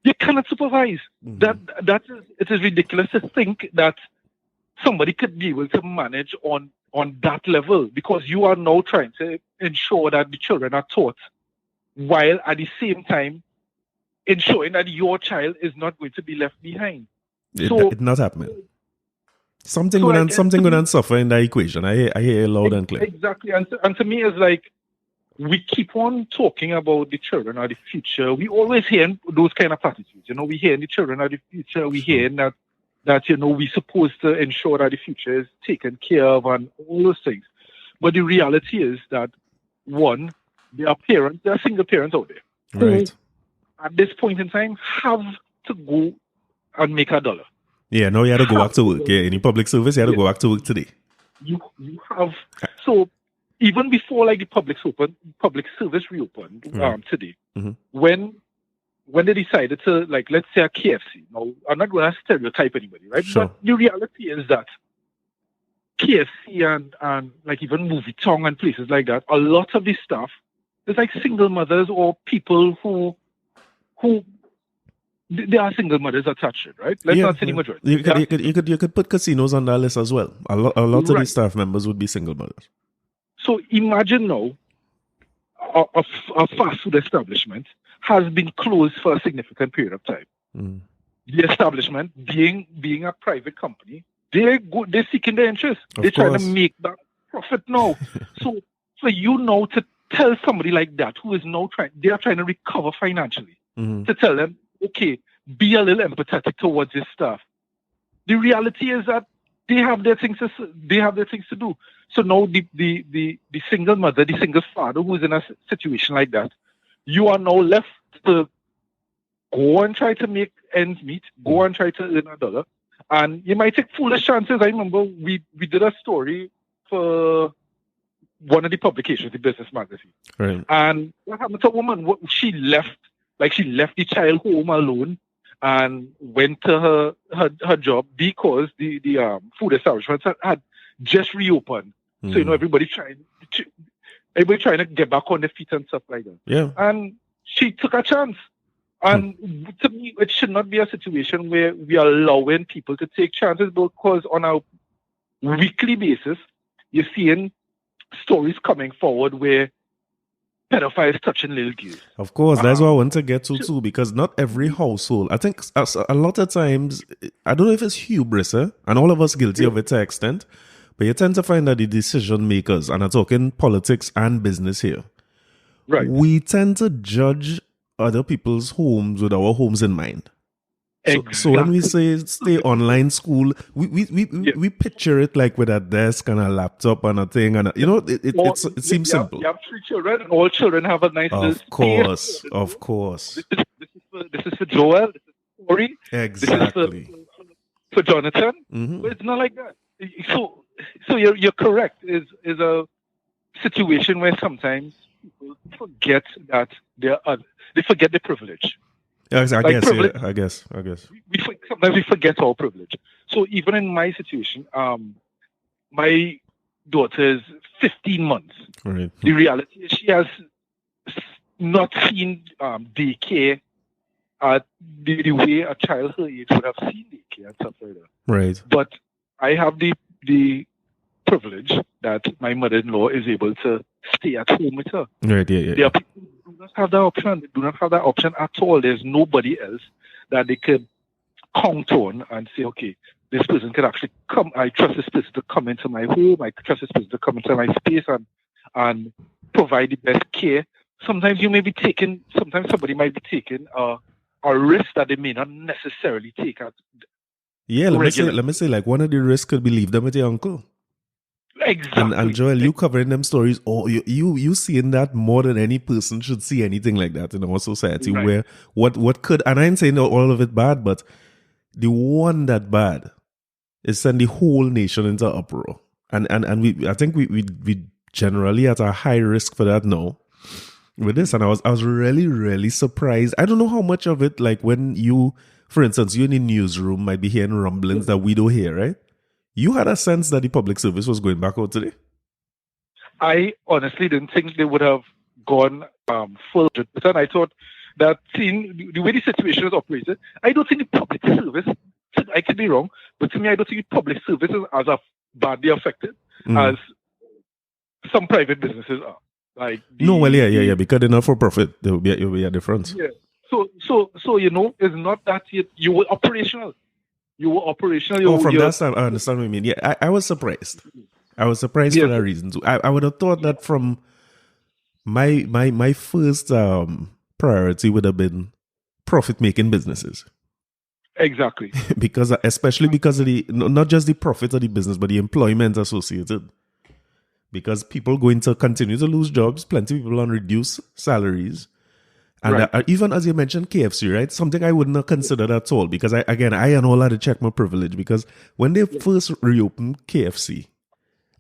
You cannot supervise. It is ridiculous to think that somebody could be able to manage on that level, because you are now trying to ensure that the children are taught, while at the same time ensuring that your child is not going to be left behind. It's not happening. Something going to suffer in that equation. I hear it loud and clear. Exactly. And to me, it's like, we keep on talking about the children are the future. We always hear those kind of platitudes. We hear the children are the future. We hear that we're supposed to ensure that the future is taken care of and all those things. But the reality is that, one, there are single parents out there. Right. Who, at this point in time, have to go and make $1. Yeah, no, you had to go back to work. Yeah, any public service, you had to go back to work today. You have... So... Even before like the public service reopened today, when they decided to, like, let's say a KFC. Now, I'm not going to stereotype anybody, right? Sure. But the reality is that KFC and like even Movie Tong and places like that, a lot of this stuff is like single mothers or people who there are single mothers attached to it, right? Let's not say the majority. You could put casinos on that list as well. A lot of these staff members would be single mothers. So imagine now a fast food establishment has been closed for a significant period of time. The establishment, being a private company, they're seeking their interest. They're trying to make that profit now. So for you now to tell somebody like that who is now they are trying to recover financially, to tell them, okay, be a little empathetic towards this stuff. The reality is that they have their things to do. So now the single mother, the single father who is in a situation like that, you are now left to go and try to make ends meet, go and try to earn $1. And you might take foolish chances. I remember we did a story for one of the publications, the business magazine. Right. And what happened to a woman? She left the child home alone and went to her job because the food establishment had just reopened. So everybody trying to get back on their feet and stuff like that. Yeah. And she took a chance. And to me, it should not be a situation where we are allowing people to take chances, because on a weekly basis, you're seeing stories coming forward where pedophiles touching little girls. Of course, that's what I want to get to too, because not every household, I think a lot of times, I don't know if it's hubris, and all of us guilty of it to an extent, but you tend to find that the decision makers, and I'm talking politics and business here, right? We tend to judge other people's homes with our homes in mind. So when we say stay online school, we picture it like with a desk and a laptop and a thing, and it seems simple. You have 3 children, and all children have a nice little space. Of course. This is for Joel. This is for Corey. Exactly. This is for Jonathan. But it's not like that. So you're correct. Is a situation where sometimes people forget that they forget their privilege. I Like guess, privilege, yeah, I guess. sometimes we forget our privilege. So even in my situation, my daughter is 15 months. Right. The reality is she has not seen daycare the way a child her age would have seen daycare and stuff like that. Right. But I have the privilege that my mother-in-law is able to stay at home with her. Right, yeah. There are people who do not have that option. They do not have that option at all. There's nobody else that they could count on and say, okay, this person could actually come. I trust this person to come into my home. I trust this person to come into my space and provide the best care. Sometimes somebody might be taking a risk that they may not necessarily take at Yeah, let regular. me say, like, one of the risks could be leave them with your uncle. Exactly. And Joel, you covering them stories, or you seeing that more than any person should see anything like that in our society. Right. Where what could, and I ain't saying all of it bad, but the one that bad is send the whole nation into uproar. And I think we generally at a high risk for that now with this. And I was really, really surprised. I don't know how much of it, like when you, for instance, you in the newsroom might be hearing rumblings that we don't hear, right? You had a sense that the public service was going back out today? I honestly didn't think they would have gone full 100%. I thought that seeing the way the situation is operated, I don't think the public service, I could be wrong, but to me, I don't think the public service is as badly affected as some private businesses are. Like yeah, because they're not for profit, there will be a difference. Yeah. So it's not that you were operational. You were operational. From that side, I understand what you mean. Yeah, I was surprised. I was surprised for that reason too. I would have thought that from my first priority would have been profit-making businesses. Exactly. Especially because of not just the profit of the business, but the employment associated. Because people going to continue to lose jobs, plenty of people on reduced salaries. And even as you mentioned KFC, right? Something I wouldn't have considered at all, because I and all had to check my privilege, because when they first reopened KFC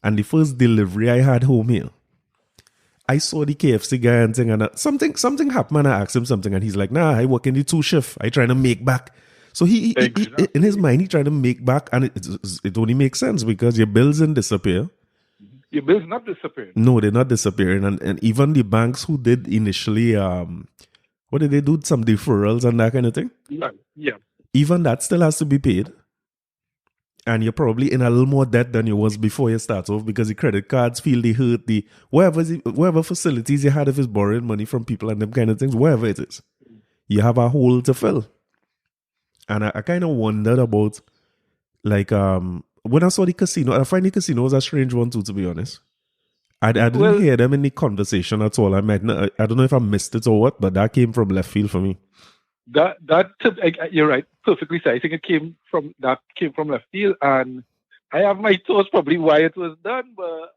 and the first delivery I had home here, I saw the KFC guy and thing, and something happened, and I asked him something, and he's like, nah, I work in the 2 shift. I trying to make back. So he in his mind, he trying to make back, and it only makes sense because your bills didn't disappear. Your bills not disappearing. No, they're not disappearing. And even the banks who did initially, what did they do? Some deferrals and that kind of thing? Yeah. Even that still has to be paid. And you're probably in a little more debt than you was before you start off, because the credit cards feel they hurt the whatever facilities you had, if it's borrowing money from people and them kind of things, wherever it is, you have a hole to fill. And I kind of wondered about, like, when I saw the casino, I find the casino was a strange one too, to be honest. I didn't hear them in the conversation at all. I don't know if I missed it or what, but that came from left field for me. You're right, perfectly said. I think it came from left field, and I have my thoughts probably why it was done. But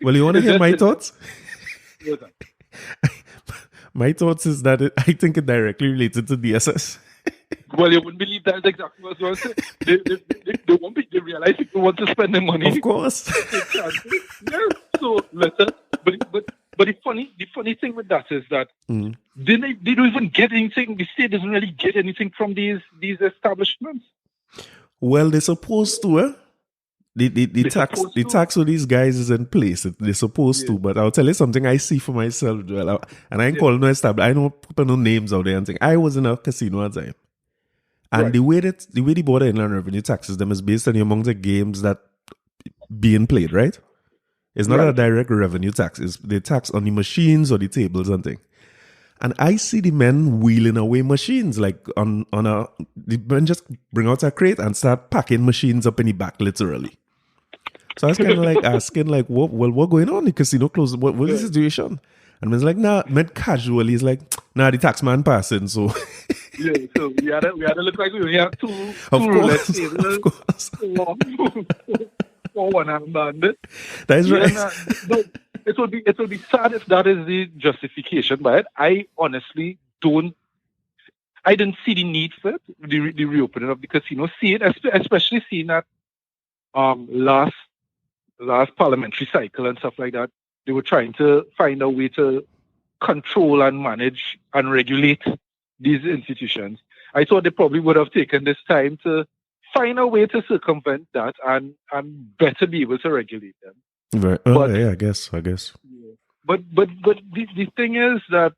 well, you want to hear my thoughts? My thoughts is that I think it directly related to DSS. Well, you wouldn't believe that's exactly what I was saying. They realize people want to spend their money. Of course. Yeah. So listen, but the funny thing with that is that they don't even get anything. The state doesn't really get anything from these establishments. Well, they're supposed to. The tax for these guys is in place. They're supposed to, but I'll tell you something I see for myself, Joel. And I ain't calling no establishment. I don't put no names out there and thing. I was in a casino at the time. And the way the Board of Inland Revenue taxes them is based on the amount of games that being played, right? It's not a direct revenue tax. It's the tax on the machines or the tables and thing. And I see the men wheeling away machines, like the men just bring out a crate and start packing machines up in the back, literally. So I was kind of like asking, like, what going on? The casino closed. What is the situation? And man's like, nah, meant casually. He's like, nah, the tax man passing, so. Yeah, so we had to look like we only have two roulette tables. Of course. For one hand band. That is right. No, it will be sad if that is the justification, but I honestly I didn't see the need for it, the reopening of the casino, especially seeing that last parliamentary cycle and stuff like that, they were trying to find a way to control and manage and regulate these institutions. I thought they probably would have taken this time to find a way to circumvent that and better be able to regulate them. Right. Oh, yeah, I guess. But the thing is that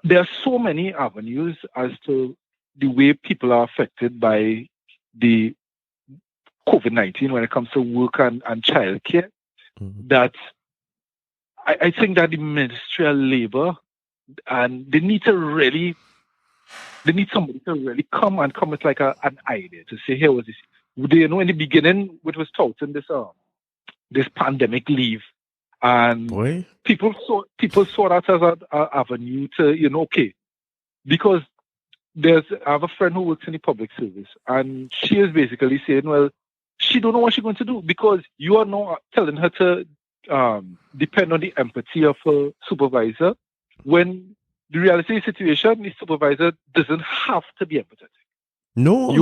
there are so many avenues as to the way people are affected by the COVID-19 when it comes to work and childcare, that I think that the Ministry of Labour, and they need somebody to really come with like an idea to say, here was this. You know, in the beginning, it was touting this pandemic leave, and people saw that as an avenue to, you know, okay, because I have a friend who works in the public service, and she is basically saying, well, she don't know what she's going to do because you are not telling her to depend on the empathy of her supervisor, when the reality of the situation, the supervisor doesn't have to be empathetic. No.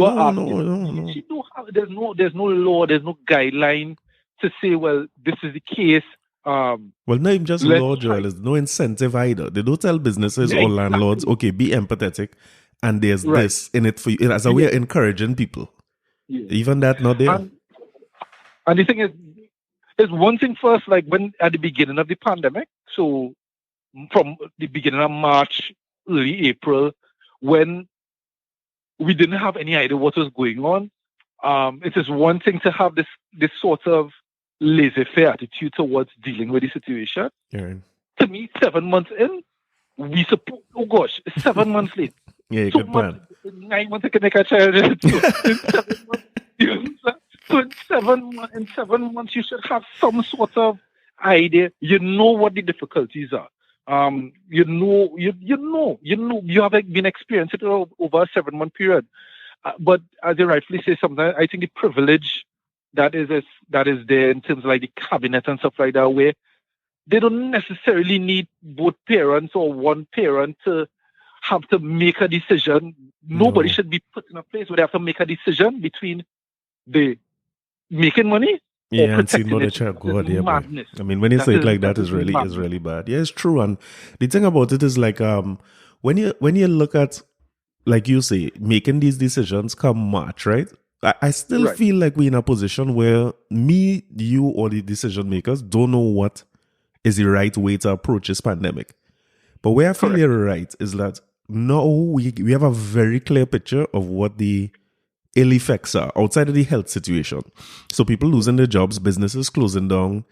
There's no law, there's no guideline to say, well, this is the case. Well, not even just law, Joel. There's no incentive either. They don't tell businesses or landlords, okay, be empathetic, and there's this in it for you as a way of encouraging people. Yeah. Even that not there. And the thing is, there's one thing first, like when at the beginning of the pandemic, so from the beginning of March, early April, when we didn't have any idea what was going on, it is one thing to have this sort of laissez-faire attitude towards dealing with the situation. Yeah. To me, 7 months in, oh gosh, 7 months late. Yeah, good plan. 9 months I can make a child. In 7 months, so in 7 months, you should have some sort of idea. You know what the difficulties are. You have been experiencing it over a 7-month period. But as you rightfully say, sometimes I think the privilege that is there in terms of like the cabinet and stuff like that, where they don't necessarily need both parents or one parent to have to make a decision. Nobody should be put in a place where they have to make a decision between the making money or protecting the child. God, yeah, madness. I mean, when you say it like that, is really bad. Yeah, it's true. And the thing about it is like when you look at, like you say, making these decisions come March, right? I still feel like we're in a position where me, you, or the decision makers don't know what is the right way to approach this pandemic. But where I feel you're right is that now we have a very clear picture of what the ill effects are outside of the health situation. So people losing their jobs, businesses closing down,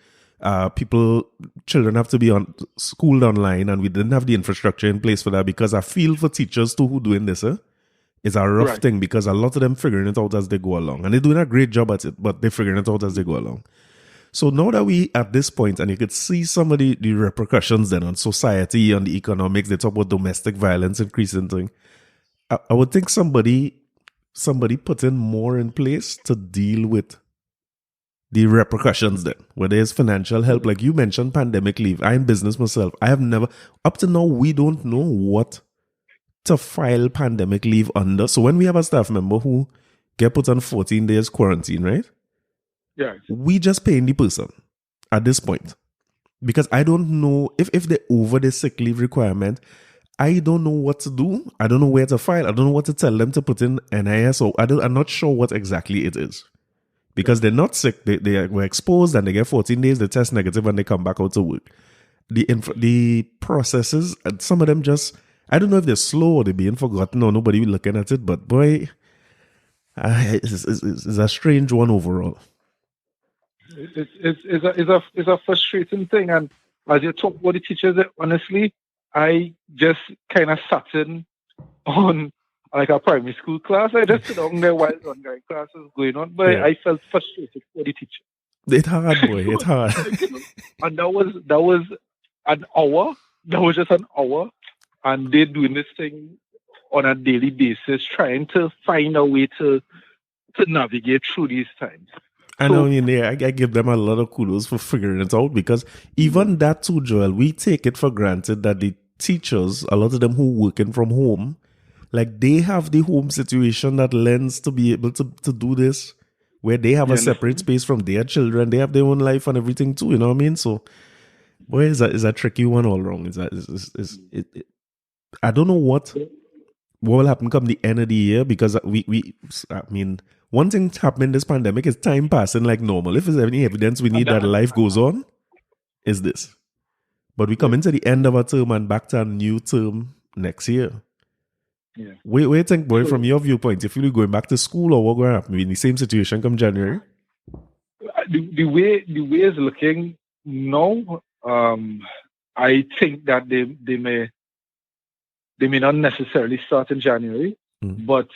children have to be schooled online, and we didn't have the infrastructure in place for that, because I feel for teachers too who doing this, it's a rough thing, because a lot of them figuring it out as they go along, and they're doing a great job at it, but they're figuring it out as they go along. So now that we at this point, and you could see some of the repercussions then on society, on the economics, they talk about domestic violence increasing thing. I would think somebody putting more in place to deal with the repercussions then, whether it's financial help, like you mentioned, pandemic leave. I'm in business myself. I have never, up to now, we don't know what to file pandemic leave under. So when we have a staff member who get put on 14 days quarantine, right? Yeah. We just paying the person at this point. Because I don't know if they're over the sick leave requirement, I don't know what to do. I don't know where to file. I don't know what to tell them to put in NIS. Or I'm not sure what exactly it is. Because they're not sick. They were exposed and they get 14 days, they test negative and they come back out to work. The processes, some of them just, I don't know if they're slow or they're being forgotten or nobody looking at it, but boy, it's a strange one overall. It's a frustrating thing. And as you talk about the teachers, honestly, I just kind of sat in on like a primary school class. I just sit down there while online class is going on, but I felt frustrated for the teacher. It's hard, boy. It's hard. And that was an hour. That was just an hour, and they're doing this thing on a daily basis, trying to find a way to navigate through these times. I know, I give them a lot of kudos for figuring it out, because even that too, Joel, we take it for granted that the teachers, a lot of them who working from home, like they have the home situation that lends to be able to do this, where they have a separate space from their children. They have their own life and everything too, you know what I mean? So Boy, is that tricky one all wrong? I don't know what will happen come the end of the year, because I mean, one thing happening this pandemic is time passing like normal. If there's any evidence we need that life goes on, is this. But we come into the end of a term and back to a new term next year. Yeah. Wait, think, boy, from your viewpoint, if you're going back to school or what going to happen? We in the same situation come January? The way it's looking now, I think that they may not necessarily start in January, but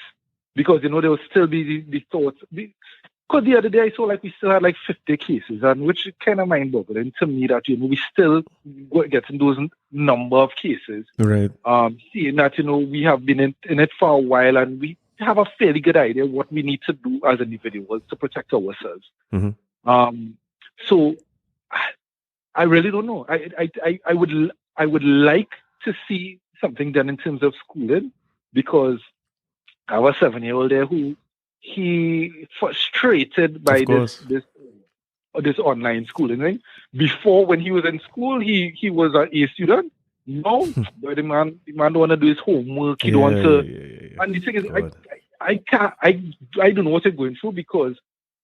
because there will still be the thoughts. Because the other day I saw like we still had like 50 cases, and which kind of mind-boggling to me that we still getting those number of cases. Right. Seeing that we have been in it for a while, and we have a fairly good idea what we need to do as individuals to protect ourselves. Mm-hmm. So I really don't know. I would like to see something done in terms of schooling, because I have a 7-year-old there who he frustrated by this online schooling thing. Before, when he was in school, he was an A student. No, but the man don't want to do his homework. He don't want to. Yeah. And the thing is, I don't know what you're going through, because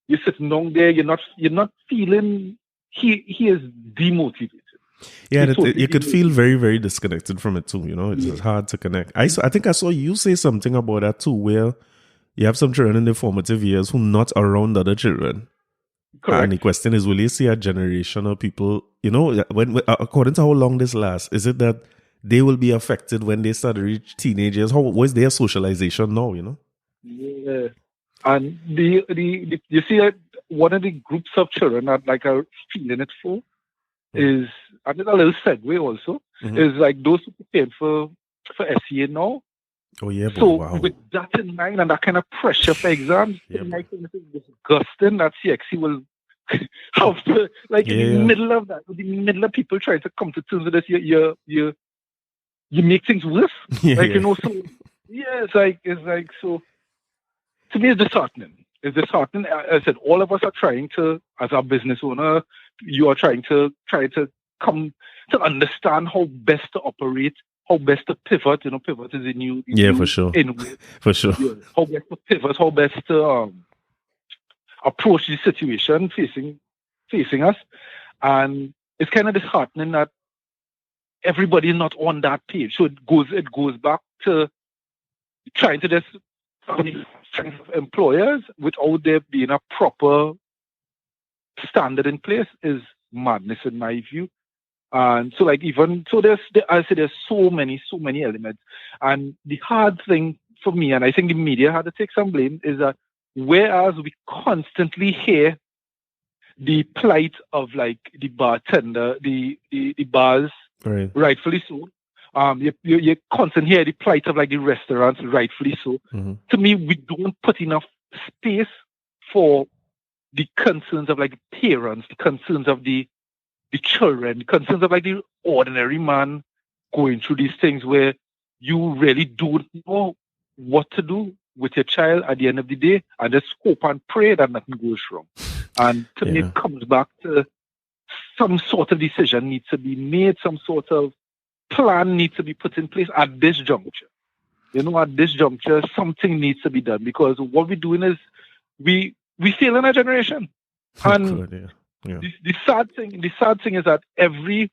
you're sitting down there. You're not feeling. He is demotivated. Yeah, you could feel very, very disconnected from it too. It's hard to connect. I think I saw you say something about that too, where you have some children in their formative years who not around other children. Correct. And the question is, will you see a generation of people, when according to how long this lasts, is it that they will be affected when they start to reach teenagers? What's their socialization now, Yeah. And you see that one of the groups of children that like are feeling it for is, and there's a little segue also, is like those who prepare for SEA now. Oh yeah, so wow. With that in mind and that kind of pressure for exams, I think this is disgusting that CXC will have to, in the middle of that, in the middle of people trying to come to terms with this, you make things worse. So it's like so. To me, it's disheartening. I said, all of us are trying to, as a business owner, you are trying to come to understand how best to operate, how best to pivot. Pivot is a new. For sure. For sure. Yeah. How best to pivot, how best to approach the situation facing us. And it's kind of disheartening that everybody is not on that page. So it goes back to trying to just employers without there being a proper standard in place is madness in my view. And so there's so many elements. And the hard thing for me, and I think the media had to take some blame, is that whereas we constantly hear the plight of the bartender, the bars, right. Rightfully so. You constantly hear the plight of the restaurants, rightfully so. Mm-hmm. To me, we don't put enough space for the concerns of the parents, the concerns of the children, the concerns of the ordinary man going through these things where you really don't know what to do with your child at the end of the day, and just hope and pray that nothing goes wrong. And to me, it comes back to some sort of decision needs to be made, some sort of plan needs to be put in place at this juncture. At this juncture, something needs to be done, because what we're doing is we fail in our generation. And the sad thing is that every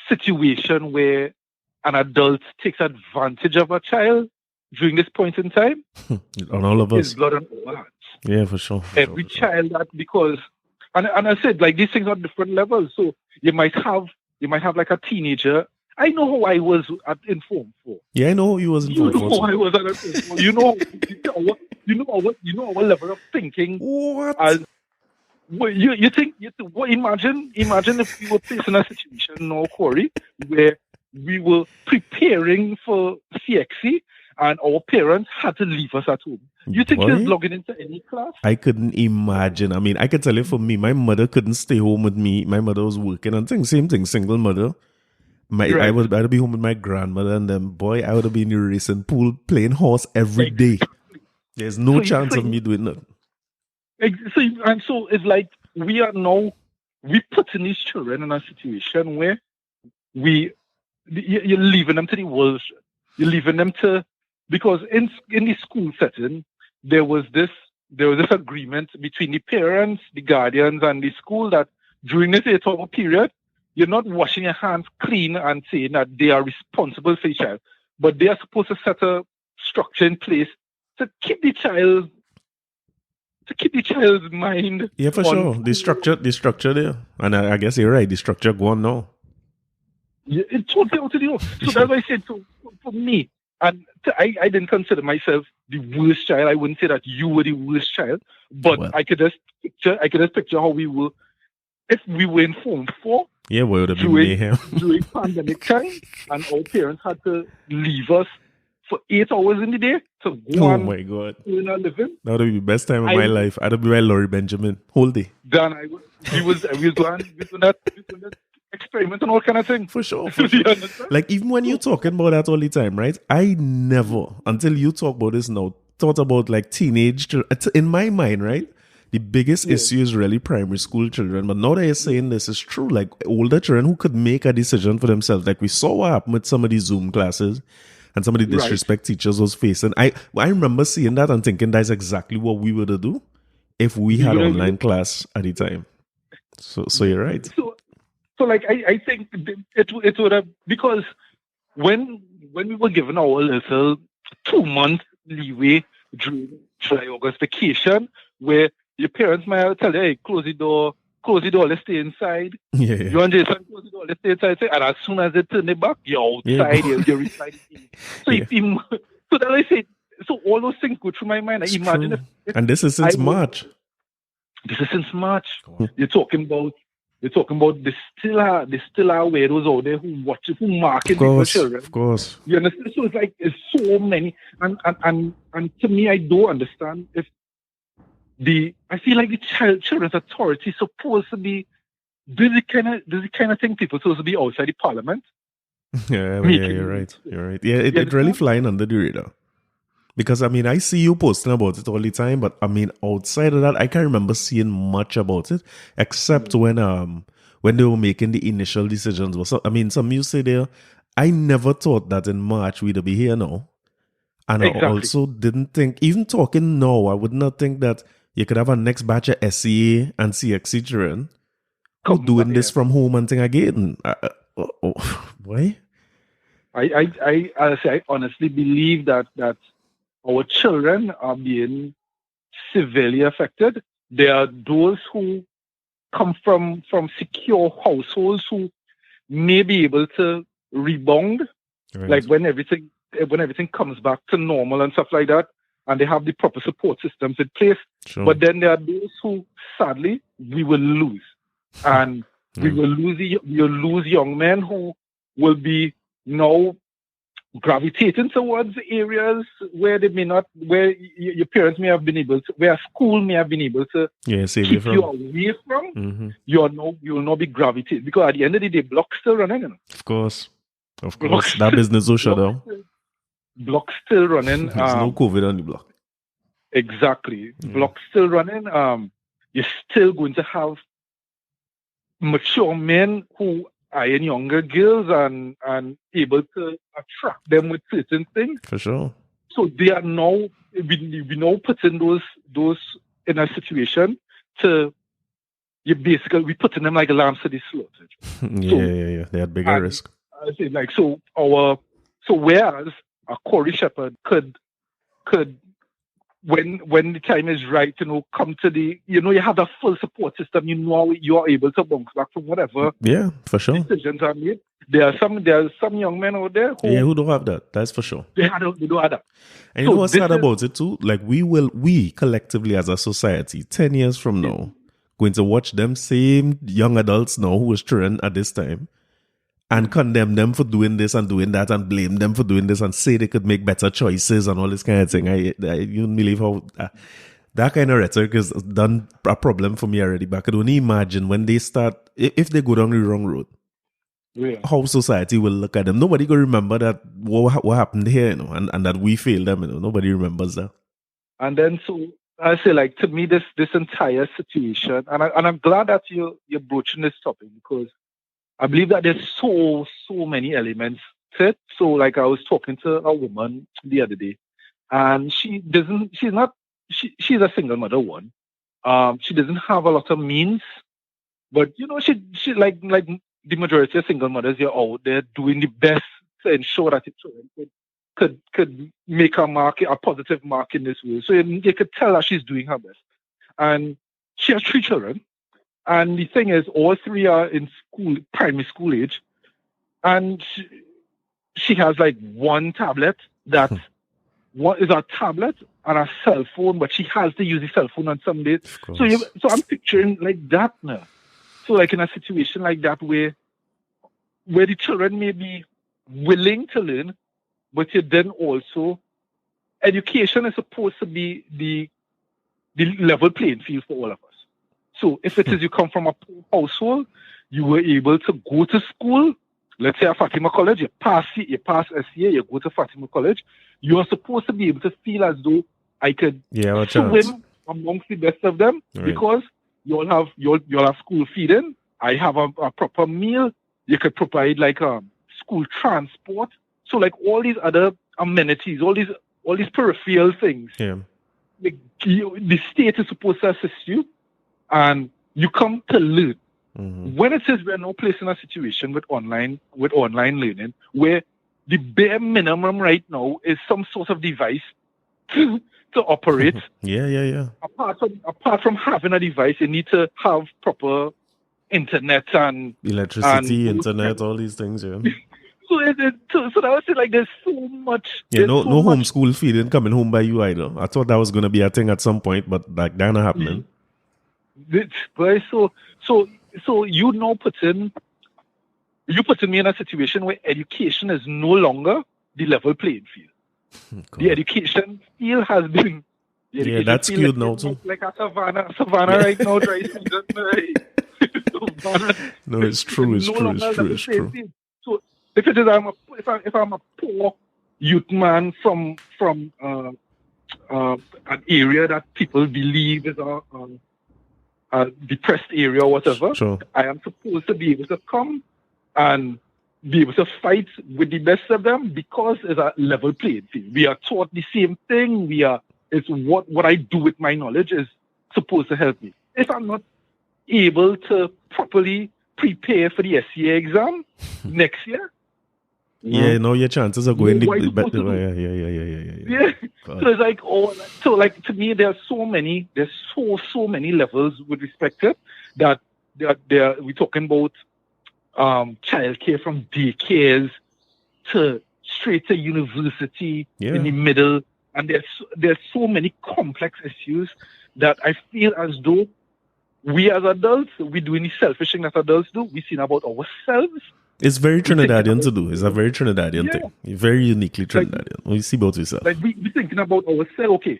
situation where an adult takes advantage of a child during this point in time, on all of us, is blood on our hands. Yeah, for sure. Every child that, because and I said these things are different levels. So you might have a teenager. I know how I was in Form 4. Yeah, I know you was in Form 4. You know how I was at Form 4. You know our level of thinking. What? You think? Imagine if we were placed in a situation now, Corey, where we were preparing for CXC and our parents had to leave us at home. You think you're logging into any class? I couldn't imagine. I mean, I can tell you for me, my mother couldn't stay home with me. My mother was working and same thing, single mother. I'd be home with my grandmother, and then I would have been in the racing pool playing horse every day. There's no chance of me doing that. So it's like we putting these children in a situation where you're leaving them to the world. You're leaving them to, because in the school setting, there was this agreement between the parents, the guardians, and the school that during this 8-hour period, you're not washing your hands clean and saying that they are responsible for the child, but they are supposed to set a structure in place to keep the child's mind. Yeah, for sure. The structure there, and I guess you're right. The structure gone now. Yeah, it's totally out of the off. So that's why I said, so for me, and I didn't consider myself the worst child. I wouldn't say that you were the worst child, but Well. I could just picture how we were if we were in Form 4. Yeah, well, it would have been mayhem. During pandemic time, and our parents had to leave us for 8 hours in the day to go Oh and my God. earn a living. That would be the best time of my life. I'd be like Laurie Benjamin. Whole day. Then we was doing that experiment and all kind of things. For sure. You understand? Like, even when you're talking about that all the time, right? I never, until you talk about this now, thought about like teenage children. In my mind, right? The biggest issue is really primary school children. But now that you're saying this is true, like older children who could make a decision for themselves. Like we saw what happened with some of these Zoom classes and some of the disrespect teachers was facing. I remember seeing that and thinking that's exactly what we would do if we had online class at the time. So you're right. So like I think it would have, because when we were given our little 2-month leeway during July, August vacation, where your parents might tell you, hey, close the door, let's stay inside. Yeah. You understand? Close the door, let's stay inside. And as soon as they turn it back, you're outside, you're inside. So so that I say, so all those things go through my mind. I imagine if and this is since March. This is since March. You're talking about they still are weirdos out there who watch it, who market for children. Of course. You understand? So it's like it's so many, and to me, I don't understand if I feel like the children's authority is supposed to be this is the kind of thing people supposed to be outside the parliament. Yeah, you're right. Yeah, it really flying under the radar. Because, I mean, I see you posting about it all the time, but, I mean, outside of that, I can't remember seeing much about it, except when they were making the initial decisions. So, I mean, some you say there, I never thought that in March we'd be here now. And I also didn't think, even talking now, I would not think that you could have a next batch of SCA and CXC children who doing this from home and thing again. Why? I honestly believe that our children are being severely affected. There are those who come from secure households who may be able to rebound, like when everything comes back to normal and stuff like that, and they have the proper support systems in place. Sure. But then there are those who, sadly, we will lose, and we will lose young men who will be now gravitating towards areas where they may not, where your parents may have been able to, where school may have been able to keep you away from. Mm-hmm. You will not be gravitating, because at the end of the day, blocks still running. You know? Of course. That business will shut down. Blocks still running. There's no COVID on the block. Exactly. Blocks still running. You're still going to have mature men who are in younger girls and able to attract them with certain things. For sure. So they are now, we now putting those in a situation to, we putting them like lambs to the slaughter. Yeah. They had bigger risk. I say like, whereas a Corey Shepherd could when the time is right, come to you have a full support system, you are able to bounce back from whatever for sure decisions are made. There are some young men out there who don't have that. That's for sure. They don't have that. And you know what's sad about it too? Like we collectively as a society, 10 years from now, going to watch them same young adults now who was children at this time and condemn them for doing this and doing that and blame them for doing this and say they could make better choices and all this kind of thing. You don't believe how that kind of rhetoric is done a problem for me already. But I could only imagine when they start, if they go down the wrong road, how society will look at them. Nobody will remember that what happened here, and that we failed them. Nobody remembers that. And then I say, like, to me, this entire situation, and I'm glad that you're broaching this topic, because I believe that there's so many elements to it. So, like, I was talking to a woman the other day, and she's a single mother. One, she doesn't have a lot of means, but she like the majority of single mothers, you're out there doing the best to ensure that the children could make a positive mark in this world. So you could tell that she's doing her best. And she has 3 children. And the thing is, all 3 are in school, primary school age. And she has like one tablet that one is a tablet and a cell phone, but she has to use the cell phone on some days. So I'm picturing like that now. So like in a situation like that where the children may be willing to learn, but you then also, education is supposed to be the level playing field for all of us. So if it is you come from a poor household, you were able to go to school, let's say at Fatima College, you pass SCA, you go to Fatima College, you are supposed to be able to feel as though I could swim amongst the best of them, because you'll have school feeding, I have a proper meal, you could provide like school transport. So like all these other amenities, all these peripheral things, like, the state is supposed to assist you, and you come to learn. Mm-hmm. When it says we're now placed in a situation with online learning, where the bare minimum right now is some sort of device to operate. Yeah. Apart from having a device, you need to have proper internet and electricity, internet, all these things. Yeah. So that was it. Like, there's so much. Yeah, no homeschool feeding coming home by you either. I thought that was going to be a thing at some point, but like that not happening. But so you now putting me in a situation where education is no longer the level playing field. The education still has been. That's skewed now too. Like a savannah right now, dry season. No, it's true. It's true. So if it is, if I'm a poor youth man from an area that people believe is a depressed area or whatever, sure. I am supposed to be able to come and be able to fight with the best of them, because it's a level playing field. We are taught the same thing. It's what I do with my knowledge is supposed to help me. If I'm not able to properly prepare for the SCA exam next year, no, your chances of going Yeah. So it's like, to me, there's so many levels with respect to it, that we're talking about childcare from daycares to straight to university in the middle, and there's so many complex issues that I feel as though we as adults, we're doing the selfish thing that adults do. We're seeing about ourselves. It's very Trinidadian to do. It's a very Trinidadian thing. Very uniquely Trinidadian. Like, you see about yourself. Like we're thinking about ourselves. Okay,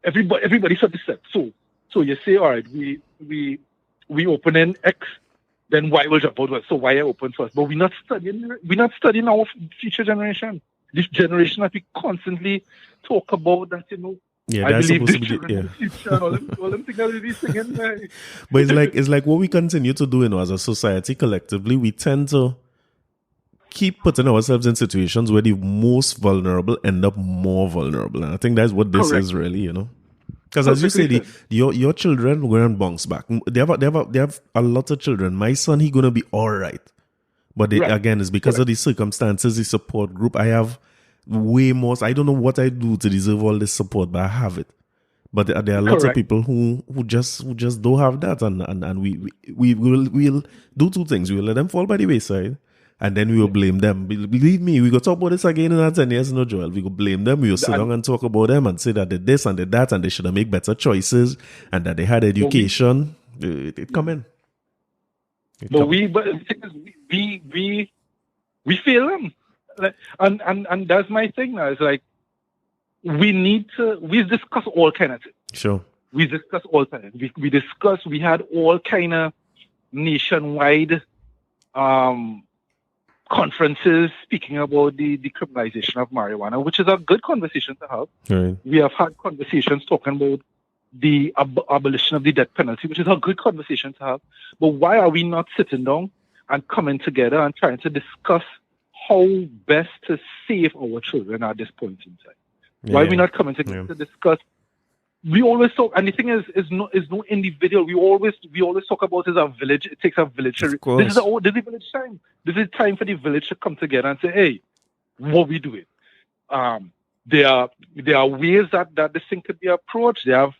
everybody should be set. So you say, all right, we open in X, then Y will jump out. So Y open first. But we're not studying our future generation. This generation that we constantly talk about, that Yeah, I that's believe supposed to be all them things that we singing. But it's like what we continue to do, as a society collectively, we tend to keep putting ourselves in situations where the most vulnerable end up more vulnerable, and I think that's what this is really, Because as you say, your children are going to bounce back. They have a lot of children. My son, he gonna be all right, but again, it's because of the circumstances, the support group. I have way more. I don't know what I do to deserve all this support, but I have it. But there are lots of people who just don't have that, and we'll do 2 things. We will let them fall by the wayside, and then we will blame them. Believe me, we go talk about this again in 10 years, Joel. We will blame them. We will sit down and talk about them and say that they this and they that, and they should have made better choices, and that they had education. It come in. But we fail them, and that's my thing now. It's like we discuss all kind of things. Sure. We discuss all kind of we had all kind of nationwide conferences speaking about the decriminalization of marijuana, which is a good conversation to have. Right. We have had conversations talking about the abolition of the death penalty, which is a good conversation to have. But why are we not sitting down and coming together and trying to discuss how best to save our children at this point in time? Why are we not coming together to discuss? We always talk, and the thing is no individual. We always talk about as a village. It takes a village. This is village time. This is time for the village to come together and say, "Hey, what we doing?" There are ways that this thing could be approached. You have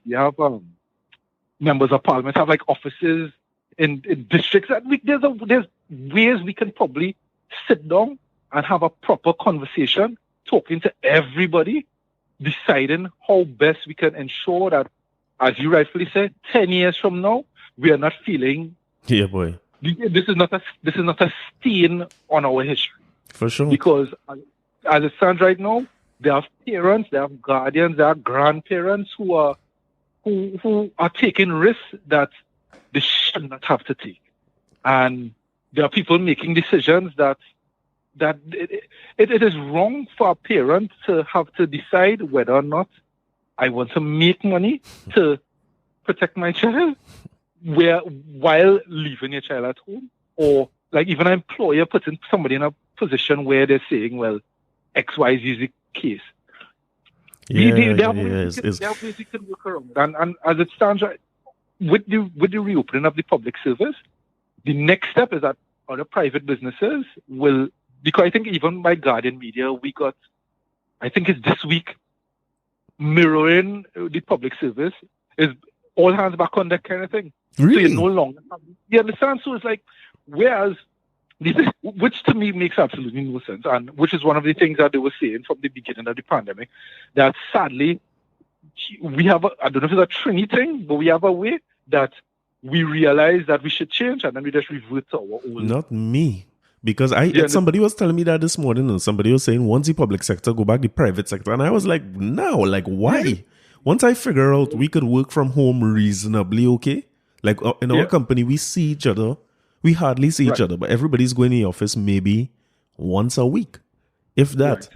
members of parliament have like offices in districts. There's ways we can probably sit down and have a proper conversation, talking to everybody, deciding how best we can ensure that, as you rightfully said, 10 years from now, we are not feeling. Yeah, boy. This is not a stain on our history. For sure. Because as it stands right now, there are parents, there are guardians, there are grandparents who are taking risks that they should not have to take, and there are people making decisions that it is wrong for a parent to have to decide whether or not I want to make money to protect my child while leaving your child at home, or like even an employer putting somebody in a position where they're saying, well, XYZ is the case. They have ways you can work around. And as it stands right, with the reopening of the public service, the next step is that other private businesses will, because I think even by Guardian Media, we got, I think it's this week, mirroring the public service, is all hands back on that kind of thing. Really? So you're no longer, you understand? So it's like, whereas, which to me makes absolutely no sense, and which is one of the things that they were saying from the beginning of the pandemic, that sadly, we have, I don't know if it's a Trini thing, but we have a way that we realize that we should change, and then we just revert to our old. Not me. Because somebody was telling me that this morning, and somebody was saying, once the public sector go back, the private sector. And I was like, no, like, why? Yeah. Once I figure out we could work from home reasonably okay, like in our company, we see each other. We hardly see each other, but everybody's going to the office maybe once a week, if that. Right.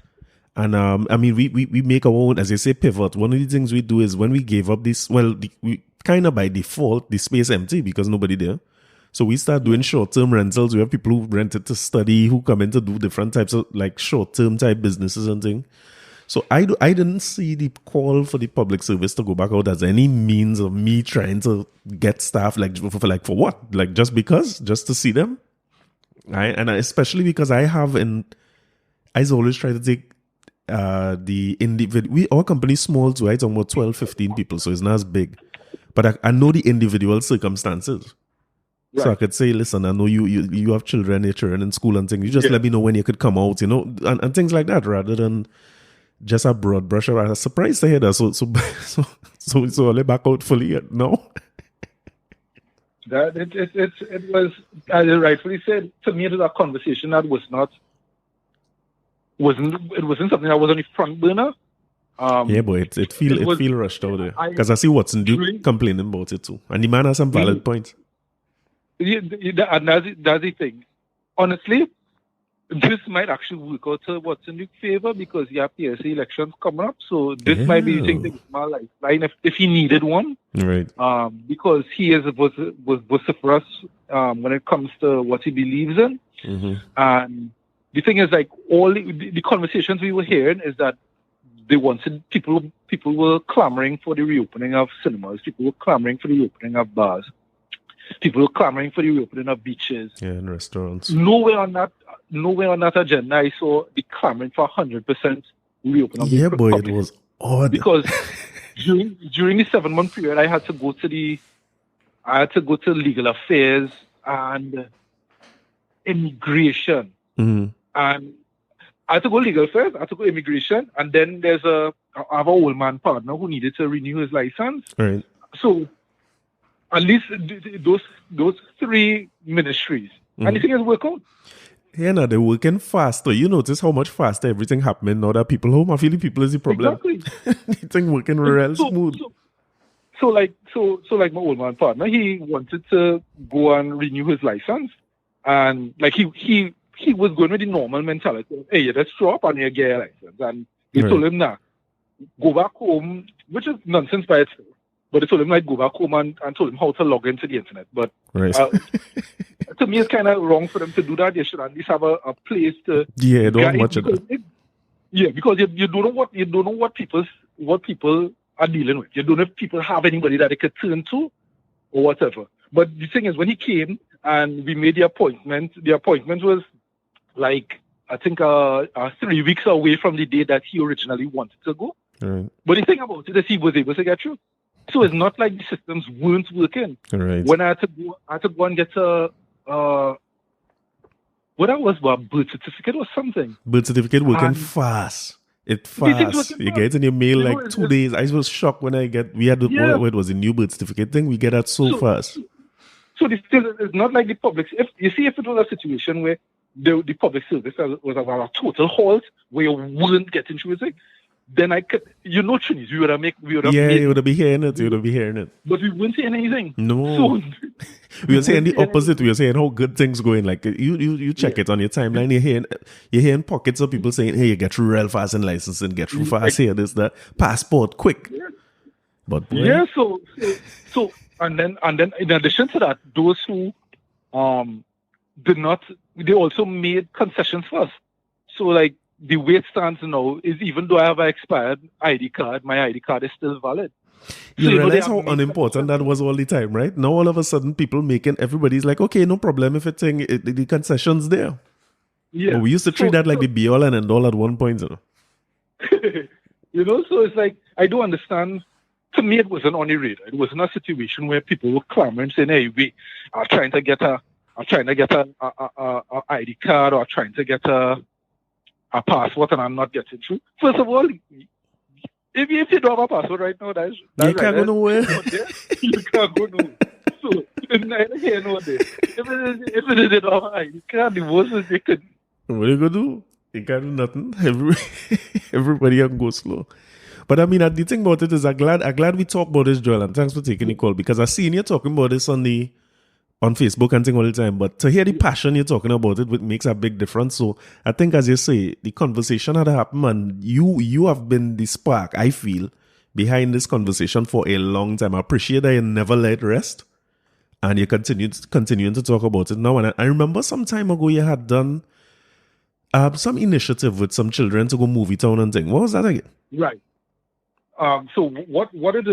And I mean, we make our own, as I say, pivot. One of the things we do is when we gave up this, we kind of by default, the space empty because nobody there. So we start doing short-term rentals. We have people who rent it to study, who come in to do different types of like short-term type businesses and things. So I didn't see the call for the public service to go back out as any means of me trying to get staff for what? Like just to see them. Right? And especially because I always try to take the individual. Our company is small too, right? It's about 12, 15 people, so it's not as big. But I know the individual circumstances. Right. So I could say, listen, I know you have children, your children in school and things. You just let me know when you could come out, and things like that, rather than just a broad brush. I was surprised to hear that. So I'll back out fully no. That it was, as you rightfully said, to me it was a conversation that wasn't something that was on the front burner. Yeah, but it feel rushed out there because I see Watson do complaining about it too, and the man has some valid points. And that's the thing. Honestly, this might actually work out to Watson in favor because you have PSA elections coming up. So this might be the thing to my lifeline if he needed one. Right. Because he is vociferous when it comes to what he believes in. Mm-hmm. And the thing is, like, all the conversations we were hearing is that they wanted people were clamoring for the reopening of cinemas. People were clamoring for the reopening of bars. People were clamoring for the reopening of beaches. Yeah, and restaurants. Nowhere on that agenda I saw the clamoring for 100% reopening of the boy, it was odd. Because during the 7-month period, I had to go to legal affairs and immigration. Mm-hmm. And I had to go legal affairs, I had to go immigration, and then I have an old man partner who needed to renew his license. Right. So at least those three ministries. Mm-hmm. And the thing is work out. Yeah, no, they're working faster. You notice how much faster everything happening now that people home. I feel like people is the problem. Exactly. Everything working real smooth. So like my old man partner, he wanted to go and renew his license, and like he was going with the normal mentality of, hey, you just show up and you get a license. And they told him, nah, go back home, which is nonsense by itself. but they told him like go back home and told him how to log into the internet. But Right. to me, it's kind of wrong for them to do that. They should at least have a place to Yeah, don't guide, much of that. because you don't know what people are dealing with. You don't know if people have anybody that they could turn to or whatever. But the thing is, when he came and we made the appointment was like I think 3 weeks away from the day that he originally wanted to go. Right. But the thing about it is he was able to get through. So it's not like the systems weren't working. Right. When I had to go and get a birth certificate or something. Birth certificate working And- fast. It These things fast. working You fast. get it in your mail You know, like it's 2 just- days. I was shocked when we had what was a new birth certificate thing. We get that so fast. So it's not like the public. If it was a situation where the public service was at a total halt, where you weren't getting through it, then Trinity, we would have made, You would be hearing it. but we weren't saying anything. No. So, We were saying the opposite. We were saying how good things going. Like you check it on your timeline. You're hearing pockets of people saying, "Hey, you get through real fast in licensing, get through fast here, this, that, passport, quick." But boy, yeah, so and then in addition to that, those who did not, they also made concessions for us. So like the way it stands now is, even though I have an expired ID card, my ID card is still valid. you So, realize they how have made unimportant that was all the time, right? Now all of a sudden people everybody's like, okay, no problem if it's the concessions there. Yeah. But we used to treat that like the be all and end all at one point. so it's like, I do understand. To me, it wasn't on the radar. It wasn't a situation where people were clamoring saying, "Hey, we are trying to get a ID card or trying to get a passport and I'm not getting through." First of all, if you don't have a passport right now, that's You can't go nowhere. You can't go nowhere. So it's neither here nor there. If it is an ID card, the worst is they could. What are you gonna do? You can't do nothing. Everybody can go slow. But I mean, the thing about it is, I'm glad we talk about this, Joel, and thanks for taking the call, because I seen you talking about this on Facebook and thing all the time. But to hear the passion you're talking about it makes a big difference. So I think, as you say, the conversation had happened, and you have been the spark, I feel, behind this conversation for a long time. I appreciate that you never let it rest, and you continuing to talk about it now. And I remember some time ago you had done some initiative with some children to go movie town and thing. What was that again? Right. So what it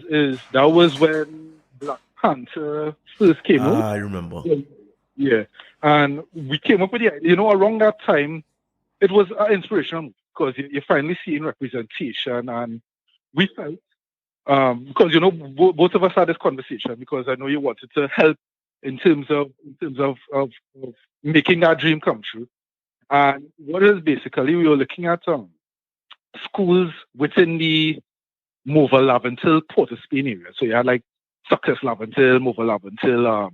is that was when Black Panther first came out. I remember. Yeah, and we came up with the idea. Around that time, it was inspirational because you're finally seeing representation, and we felt because both of us had this conversation because I know you wanted to help in terms of making that dream come true. And what is basically we were looking at schools within the Mova Laventil, Port of Spain area. So you had like Success Laventil, Mova Laventil,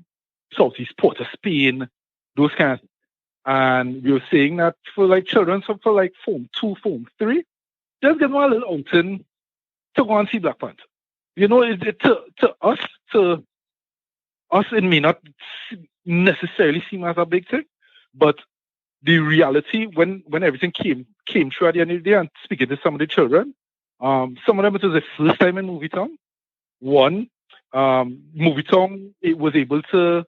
Southeast Port of Spain, those kinds. And we were saying that for like children, so for like Form 2, Form 3, just give them a little outing to go and see Black Panther. To us, it may not necessarily seem as a big thing, but the reality when everything came through at the end of the day, and speaking to some of the children, some of them it was their first time in Movie Town. One, Movie Town, it was able to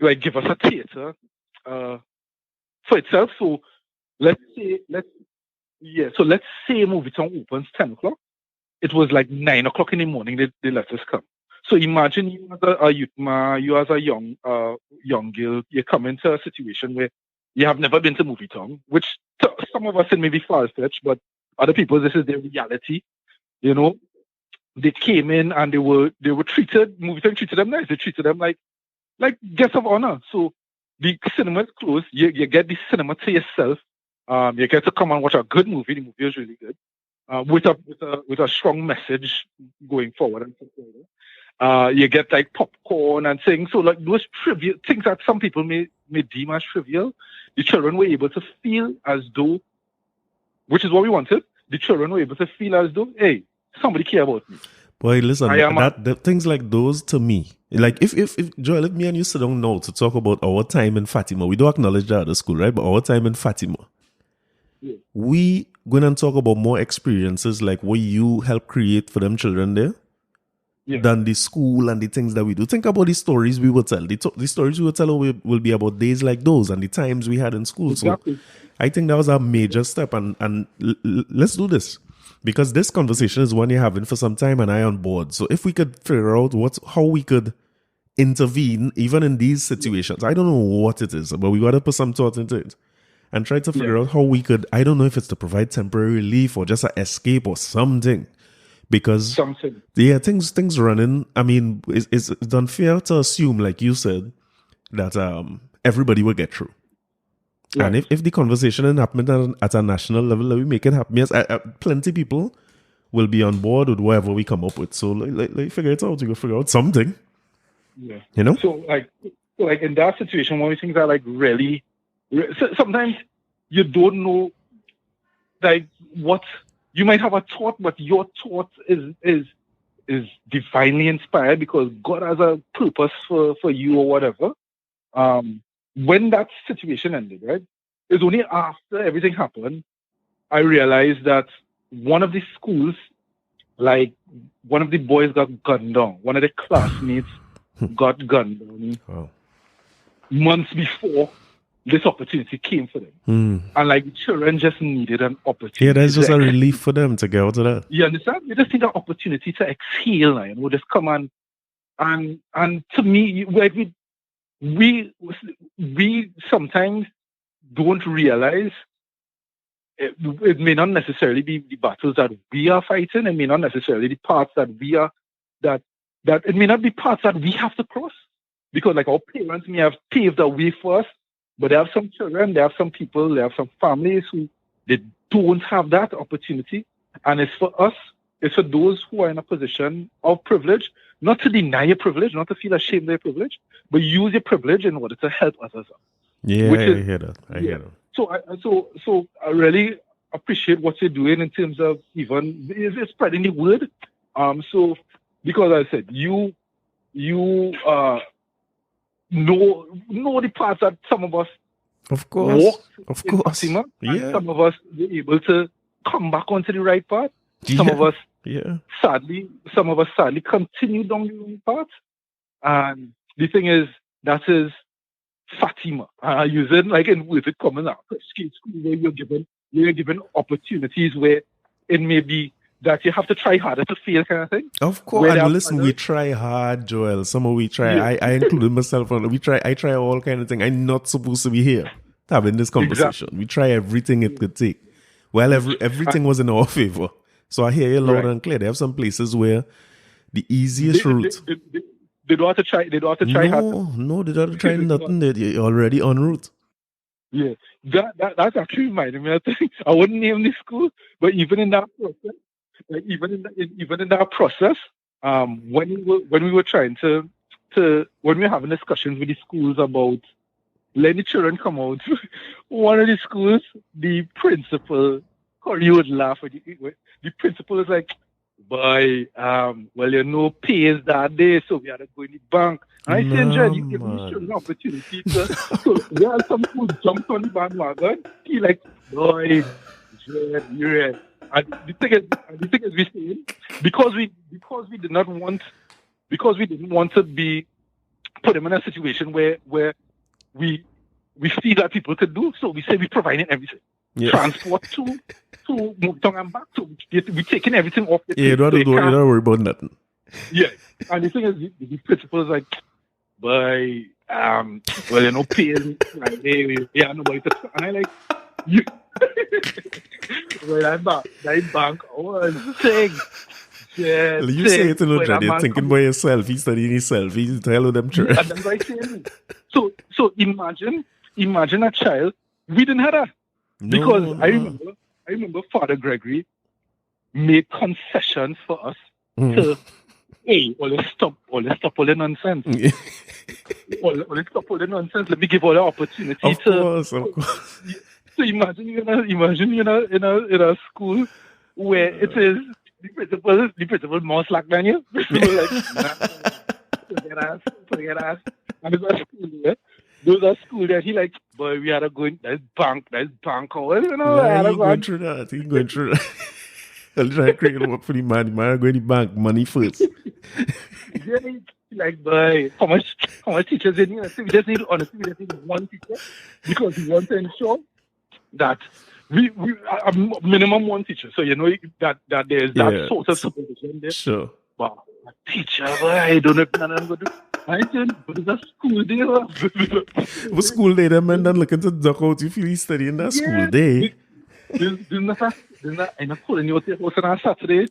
like give us a theater for itself. So let's say Movie Town opens 10 o'clock. It was like 9 o'clock in the morning they let us come. So imagine you as a youth man, you as a young girl, you come into a situation where you have never been to Movie Town, which to some of us it may be far-fetched, but other people, this is their reality. They came in and they were treated, Movie Town treated them nice. They treated them like guests of honor. So the cinema is closed. You get the cinema to yourself. You get to come and watch a good movie. The movie is really good. With a strong message going forward and so forth. You get like popcorn and things. So like those trivial things that some people may deem as trivial, the children were able to feel as though, which is what we wanted. The children were able to feel as though, hey, somebody care about me. Boy, listen, the things like those to me, like if Joel, if me and you sit down now to talk about our time in Fatima, we don't acknowledge that at the school, right? But our time in Fatima, we going and talk about more experiences like what you help create for them children there. than the school and the things that we do. Think about the stories we would tell. The stories we would tell will be about days like those and the times we had in school. Exactly. So I think that was a major step. And let's do this. Because this conversation is one you're having for some time and I on board. So if we could figure out how we could intervene even in these situations, I don't know what it is, but we got to put some thought into it and try to figure out how we could, I don't know if it's to provide temporary relief or just an escape or something. Because things running. I mean, it's unfair to assume, like you said, that everybody will get through. Right. And if the conversation is happening at a national level, we make it happen. Yes, plenty of people will be on board with whatever we come up with. So like figure it out. You can figure out something. Yeah. You know. So like in that situation, one of the things that like really sometimes you don't know, like what. You might have a thought, but your thought is divinely inspired because God has a purpose for you or whatever. When that situation ended, right? It's only after everything happened, I realized that one of the schools, like one of the boys got gunned down. One of the classmates got gunned down. Wow. Months before this opportunity came for them. And like children just needed an opportunity. Yeah, that's just a relief for them to get out of that. You understand? You just need an opportunity to exhale, and we'll just come on. And to me, we sometimes don't realize it may not necessarily be the battles that we are fighting. It may not necessarily the parts that we are that it may not be parts that we have to cross, because like our parents may have paved the way for us. But they have some children, they have some people, they have some families who they don't have that opportunity. And it's for us, it's for those who are in a position of privilege, not to deny your privilege, not to feel ashamed of your privilege, but use your privilege in order to help others out. Yeah, I hear that. I hear that. So I really appreciate what you're doing in terms of even spreading the word. So because I said you know the parts that some of us walked in Fatima, and some of us were able to come back onto the right path. Some of us sadly continue down the wrong path. And the thing is, that is Fatima. Using like in with it coming out skate school where you're given opportunities where it may be that you have to try harder to fail, kind of thing. Of course. And listen, we try hard, Joel. Some of we try. Yeah. I included myself on. I try all kind of thing. I'm not supposed to be here having this conversation. Exactly. We try everything it could take. Well, everything was in our favor. So I hear you loud and clear. There have some places where the easiest route. They don't have to try. They don't have to try hard. No, they don't have to try nothing. They're already en route. Yeah, that's actually reminded me of thing. I wouldn't name the school, but even in that process. Like even in that process, when we were trying to when we were having discussions with the schools about letting the children come out, one of the schools, the principal, or you would laugh at the principal is like, boy, well, pay is that day, so we had to go in the bank. And I said, Jen, you give me children an opportunity to. So there are some schools jumped on the bandwagon. He like, boy, Jen, you're right. And the thing is, we saying because we didn't want to be put them in a situation where we see that people could do. So we say we're providing everything, transport to Mukdong and back. So we're taking everything off. You don't worry about nothing. Yeah, and the thing is, the principal is like, boy, paying Friday, nobody to, and I like you. Well, that bank was thing. Yeah, you say it to no Johnny, you're thinking by yourself, he's studying himself, he's telling them children. And that's what I say. So imagine a child. We didn't have that. Because I remember Father Gregory made concessions for us to let's stop all the nonsense. Let's stop all the nonsense. Let me give all the opportunity of course. So imagine in a school where it is the principal more slack than you. Like, forget us. And there's a school that he like, boy, we had to go in, that's bank hours, He going through that. I'll try to create work for the man. The man go in the bank, money first. Yeah, like, boy, how much teachers in here? So we just need, honestly, we just need one teacher because we want to ensure that we a minimum one teacher. So you know that there's that sort of supervision there. Sure. Wow, a teacher, boy, I don't know if I'm going to do. I think, but it's a school day. What school day? That man done looking to duck out. You feel he's studying that school day. I'm not calling you out here on Saturday.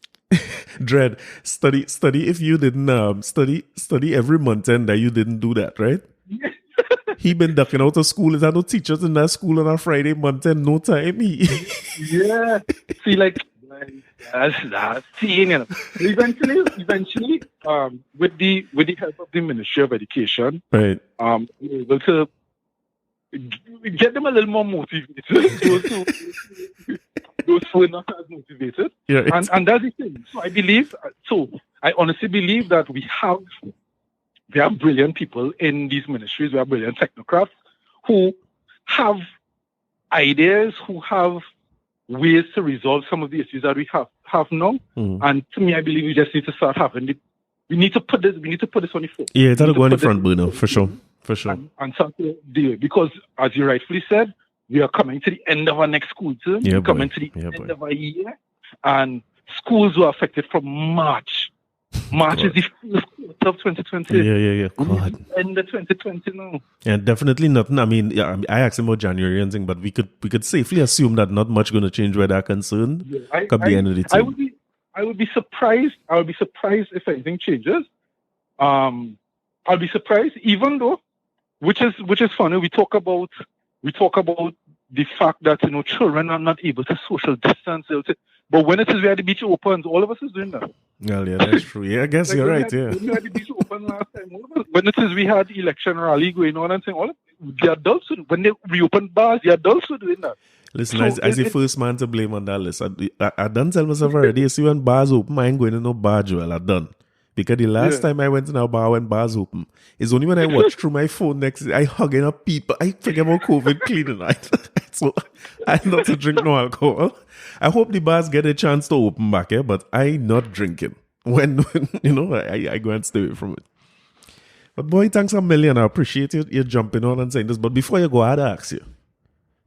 Dread, study. If you didn't study every month and that you didn't do that, right? He been ducking out of school. Is there no teachers in that school on a Friday month and no time? Yeah. See, like that's seeing, you know. Eventually, with the help of the Ministry of Education, right, we're able to get them a little more motivated. Those who are not as motivated. Yeah, and that's the thing. So I honestly believe that we have brilliant people in these ministries. We have brilliant technocrats who have ideas, who have ways to resolve some of the issues that we have now. And to me, I believe we just need to start having we need to put this on the front. Yeah, it's got to go on the front burner for sure. And start to do it because, as you rightfully said, we are coming to the end of our next school term. Yeah, we're coming to the end of our year, and schools were affected from March. March is the first quarter of 2020. Yeah. God. End of 2020 now. Yeah, definitely nothing. I mean, I asked him about January and thing, but we could safely assume that not much going to change where they're concerned. Come the end of the term. I would be surprised. I would be surprised if anything changes. I'll be surprised, even though, which is funny. We talk about the fact that children are not able to social distance. But when it is where the beach opens, all of us is doing that. Well, yeah, that's true. Yeah, I guess you're right. When we had the beach open last time, when it is we had the election rally going on and saying all of the adults, when they reopened bars, the adults were doing that. Listen, as the first man to blame on that list, I done tell myself already, you see when bars open, I ain't going to no bar, Joel. I done. Because the last time I went to a bar when bars open, it's only when I watched through my phone next day, I hugging up people. I forget about COVID cleaning. So I not to drink no alcohol. I hope the bars get a chance to open back, but I not drinking. When I go and stay away from it. But boy, thanks a million. I appreciate you jumping on and saying this. But before you go, I had to ask you.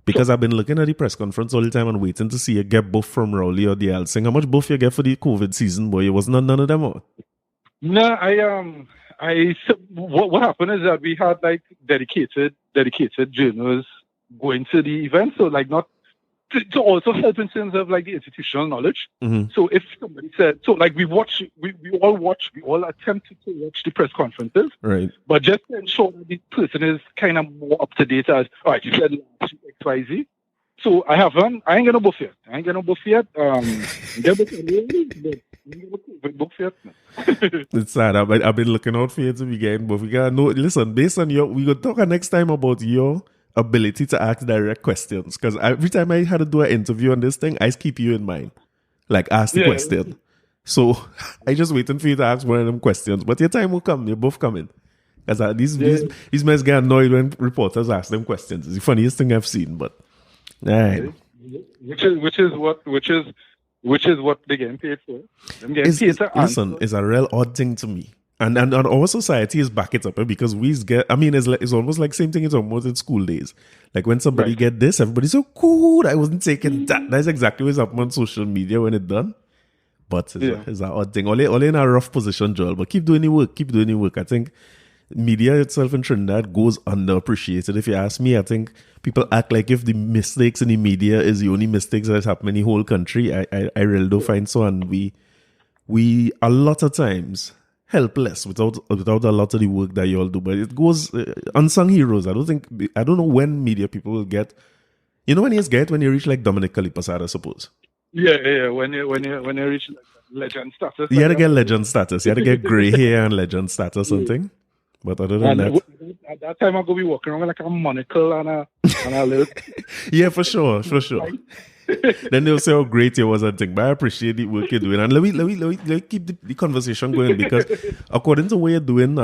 Because I've been looking at the press conference all the time and waiting to see you get buff from Rowley or the Elsing. How much buff you get for the COVID season, boy? It was none of them all. No, what happened is that we had like dedicated journalists going to the event, so like not to also help in terms of like the institutional knowledge. Mm-hmm. So if somebody said, so like we all attempted to watch the press conferences, right? But just to ensure that the person is kind of more up to date as, all right, you said XYZ. So I ain't gonna buff yet. It's sad. I've been looking out for you to be getting buff. We gotta know. Listen, based on we gonna talk next time about your ability to ask direct questions. Because every time I had to do an interview on this thing, I keep you in mind. Like ask the question. So I just waiting for you to ask one of them questions. But your time will come. You're both coming. Because these men get annoyed when reporters ask them questions. It's the funniest thing I've seen. But right. Which is what they're getting paid for. Listen, it's a real odd thing to me. And our society is back it up because it's almost like same thing it's almost in school days. Like when somebody get this, everybody's so cool. I wasn't taking that. That's exactly what's happening on social media when it's done. But it's an odd thing. Only in a rough position, Joel. But keep doing the work. I think media itself in Trinidad goes underappreciated. If you ask me, I think people act like if the mistakes in the media is the only mistakes that's happening in the whole country. I really don't find so. And we a lot of times helpless without a lot of the work that you all do. But it goes unsung heroes. I don't know when media people will get. You know when you reach like Dominic Kalipasad, I suppose. Yeah. When you reach like legend status. You had to get legend status. You had to get gray hair and legend status something. But other than that, at that time I'm gonna be walking around like a monocle and a little. Yeah, for sure. Then they'll say how great you was and thing. But I appreciate the work you're doing. And let me keep the conversation going because according to what you're doing,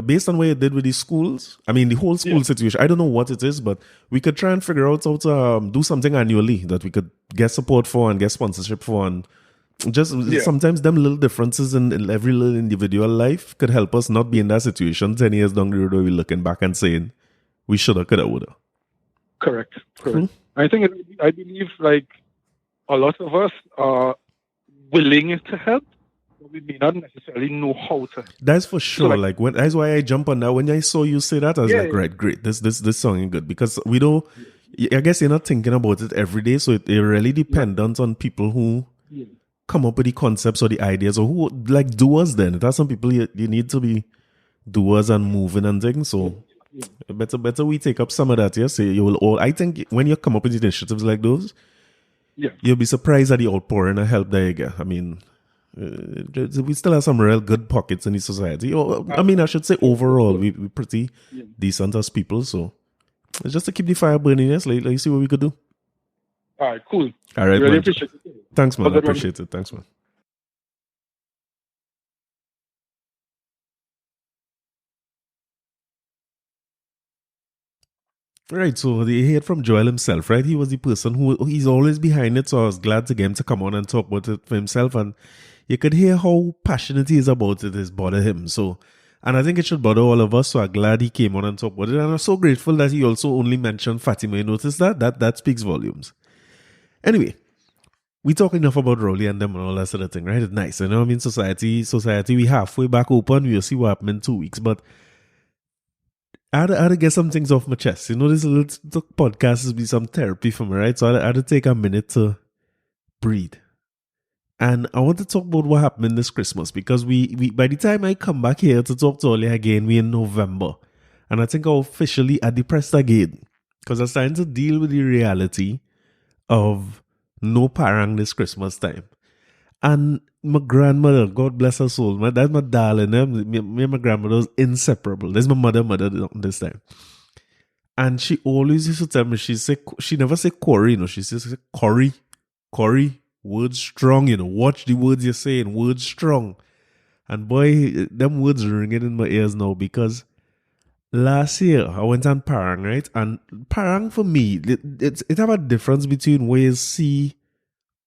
based on what you did with these schools, I mean, the whole school situation, I don't know what it is, but we could try and figure out how to do something annually that we could get support for and get sponsorship for. And just sometimes them little differences in every little individual life could help us not be in that situation 10 years down the road where we're looking back and saying, we shoulda, coulda, woulda. Correct. I think I believe like a lot of us are willing to help, but we may not necessarily know how to. That's for sure. So like when that's why I jump on that. When I saw you say that, I was like, right, great. This song is good because we don't. I guess you're not thinking about it every day, so it really dependent on people who come up with the concepts or the ideas, or who like doers. Then there's some people you need to be doers and moving and things. So. Better we take up some of that, yes. You will all. I think when you come up with initiatives like those, you'll be surprised at the outpouring of help that you get. I mean, we still have some real good pockets in the society. I mean, I should say overall, we're pretty decent as people. So it's just to keep the fire burning. Yes, let's see what we could do. All right, cool. All right, really appreciate it. Thanks, man. I appreciate it. Thanks, man. Right, so they heard from Joel himself, right? He was the person he's always behind it, so I was glad to get him to come on and talk about it for himself, and you could hear how passionate he is about it. It's bothered him, so, and I think it should bother all of us, so I'm glad he came on and talked about it, and I'm so grateful that he also only mentioned Fatima. You notice that speaks volumes. Anyway, we talk enough about Rowley and them and all that sort of thing, right? It's nice, you know what I mean? Society, we halfway back open, we'll see what happened in 2 weeks, but I had to get some things off my chest. You know, this little podcast has been some therapy for me, right? So I had to take a minute to breathe. And I want to talk about what happened this Christmas, because we by the time I come back here to talk to Oli again, we're in November. And I think I'm officially depressed again, because I'm starting to deal with the reality of no parang this Christmas time. And my grandmother, God bless her soul, that's my darling. Me and my grandmother was inseparable. There's my mother this time. And she always used to tell me, she never say Corey, you know, she says Corey, words strong, you know, watch the words you're saying, words strong. And boy, them words are ringing in my ears now, because last year I went on parang, right? And parang for me, it have a difference between where you see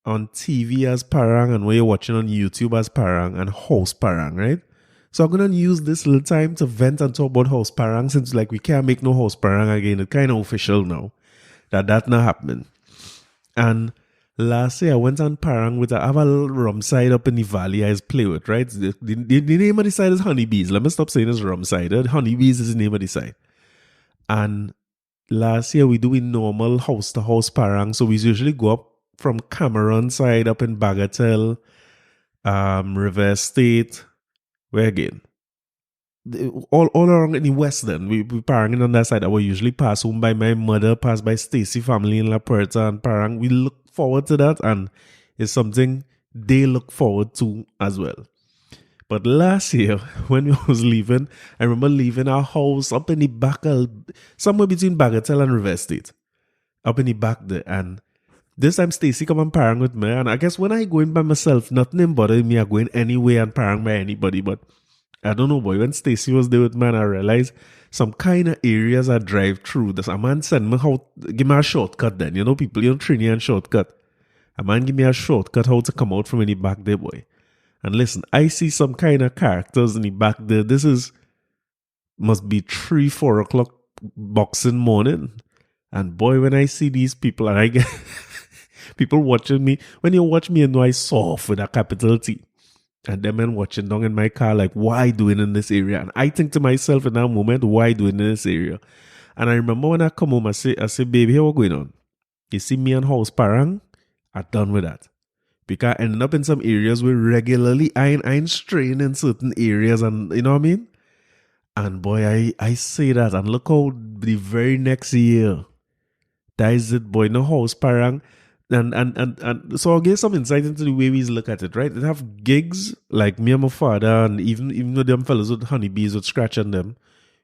on TV as parang and what you're watching on YouTube as parang and house parang, right? So I'm going to use this little time to vent and talk about house parang, since like we can't make no house parang again. It's kind of official now that not happening. And last year I went on parang with I have a little rum side up in the valley I play with, right? The name of the side is Honeybees. Let me stop saying it's rum side. Honeybees is the name of the side. And last year we do a normal house to house parang. So we usually go up from Cameron side up in Bagatelle, River State, where again? All around in the west then. We paranging on that side. I will usually pass home by my mother, pass by Stacy family in La Puerta and parang. We look forward to that, and it's something they look forward to as well. But last year, when we was leaving, I remember leaving our house up in the back, somewhere between Bagatelle and River State, up in the back there, and this time Stacy come and parang with me, and I guess when I go in by myself, nothing bothering me. I go in anyway and parang by anybody, but I don't know, boy. When Stacy was there with me, and I realized some kind of areas I drive through. This a man send me give me a shortcut. Then you know people, Trinidad shortcut. A man give me a shortcut how to come out from in the back there, boy. And listen, I see some kind of characters in the back there. This must be 3-4 o'clock boxing morning, and boy, when I see these people, and I get. People watching me. When you watch me, you know I soft with a capital T. And them men watching down in my car like, why doing in this area? And I think to myself in that moment, why doing in this area? And I remember when I come home, I say, baby, here what going on? You see me and house parang? I'm done with that. Because I ended up in some areas where regularly I ain't straying in certain areas, and you know what I mean? And boy, I say that, and look how the very next year, that is it, boy, no house parang. And so I'll give some insight into the way we look at it, right? They have gigs like me and my father, and even though them fellas with honeybees would scratch on them,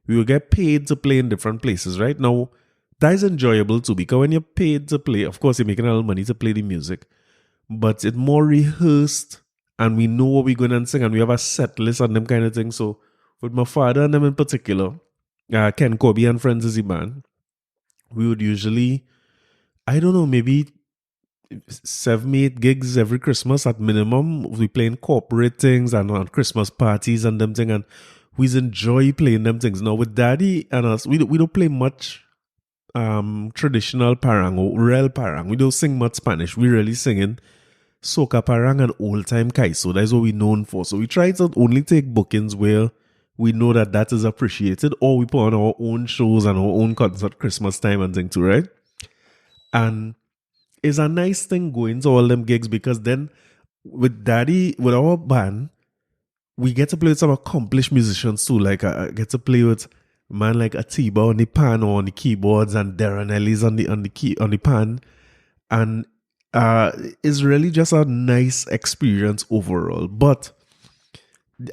we will get paid to play in different places, right? Now, that is enjoyable too, because when you're paid to play, of course, you're making a little money to play the music, but it's more rehearsed, and we know what we're going to sing, and we have a set list and them kind of things. So with my father and them in particular, Ken Kobe and Friends is the band, we would usually, I don't know, maybe 7, 8 gigs every Christmas at minimum. We playing corporate things and on Christmas parties and them things, and we enjoy playing them things. Now with Daddy and us, we don't play much traditional parang or real parang. We don't sing much Spanish. We really singing soca parang and old time kaiso. That's what we're known for. So we try to only take bookings where we know that is appreciated, or we put on our own shows and our own concert Christmas time and thing too, right? And it's a nice thing going to all them gigs, because then with Daddy, with our band, we get to play with some accomplished musicians too. Like I get to play with man like Atiba on the pan or on the keyboards, and Darren Ellis on the pan, and it's really just a nice experience overall. But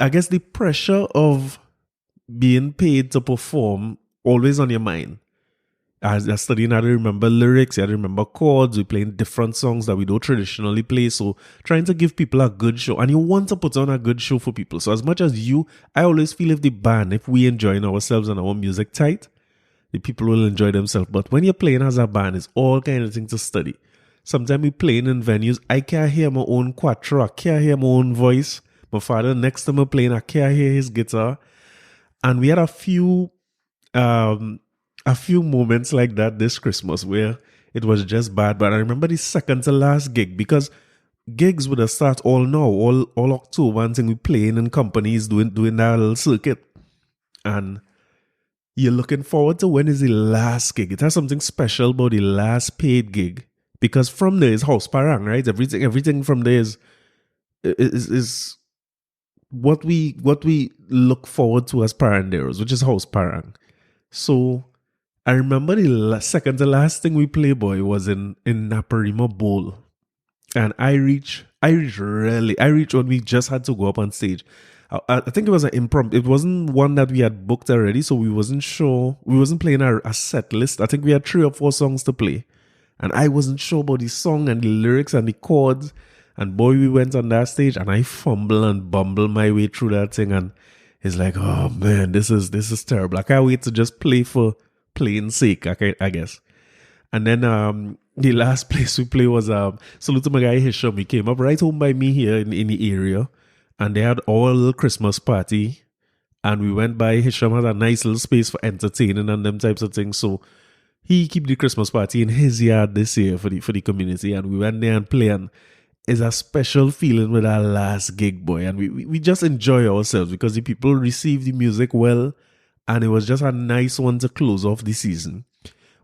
I guess the pressure of being paid to perform always on your mind. As I studying, I had to remember lyrics, I had to remember chords, we're playing different songs that we don't traditionally play. So trying to give people a good show, and you want to put on a good show for people. So as much as I always feel if we enjoying ourselves and our music tight, the people will enjoy themselves. But when you're playing as a band, it's all kind of things to study. Sometimes we playing in venues, I can't hear my own quattro, I can't hear my own voice. My father next to me playing, I can't hear his guitar. And we had a few moments like that this Christmas where it was just bad. But I remember the second to last gig, because gigs would have start all October and thing, we playing in companies doing that little circuit. And you're looking forward to when is the last gig. It has something special about the last paid gig, because from there is house parang, right? Everything from there is what we look forward to as paranderos, which is house parang. So I remember the second to last thing we played, boy, was in Naparima Bowl. And I reached when we just had to go up on stage. I think it was an impromptu. It wasn't one that we had booked already, so we wasn't sure. We wasn't playing a set list. I think we had 3 or 4 songs to play. And I wasn't sure about the song and the lyrics and the chords. And boy, we went on that stage and I fumble and bumble my way through that thing. And it's like, oh man, this is terrible. I can't wait to just play for playing sake, I guess. And then the last place we played was salute to my guy Hisham. He came up right home by me here in the area. And they had our little Christmas party. And we went by. Hisham had a nice little space for entertaining and them types of things. So he keep the Christmas party in his yard this year for the community. And we went there and played. And it's a special feeling with our last gig, boy. And we just enjoy ourselves because the people receive the music well. And it was just a nice one to close off the season.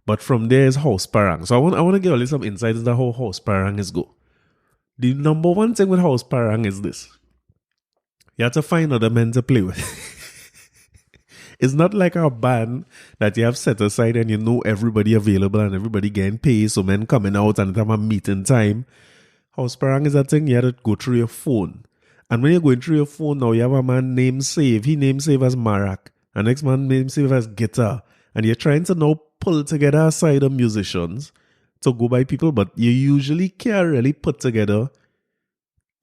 But from there is house parang. So I want to give a little some insight into how house parang is go. The number one thing with house parang is this. You have to find other men to play with. It's not like a band that you have set aside and you know everybody available and everybody getting paid. So men coming out and have a meeting time. House parang is a thing you have to go through your phone. And when you're going through your phone now, you have a man named Save. He named Save as Marak. And next man named Save as Guitar. And you're trying to now pull together a side of musicians to go by people, but you usually can't really put together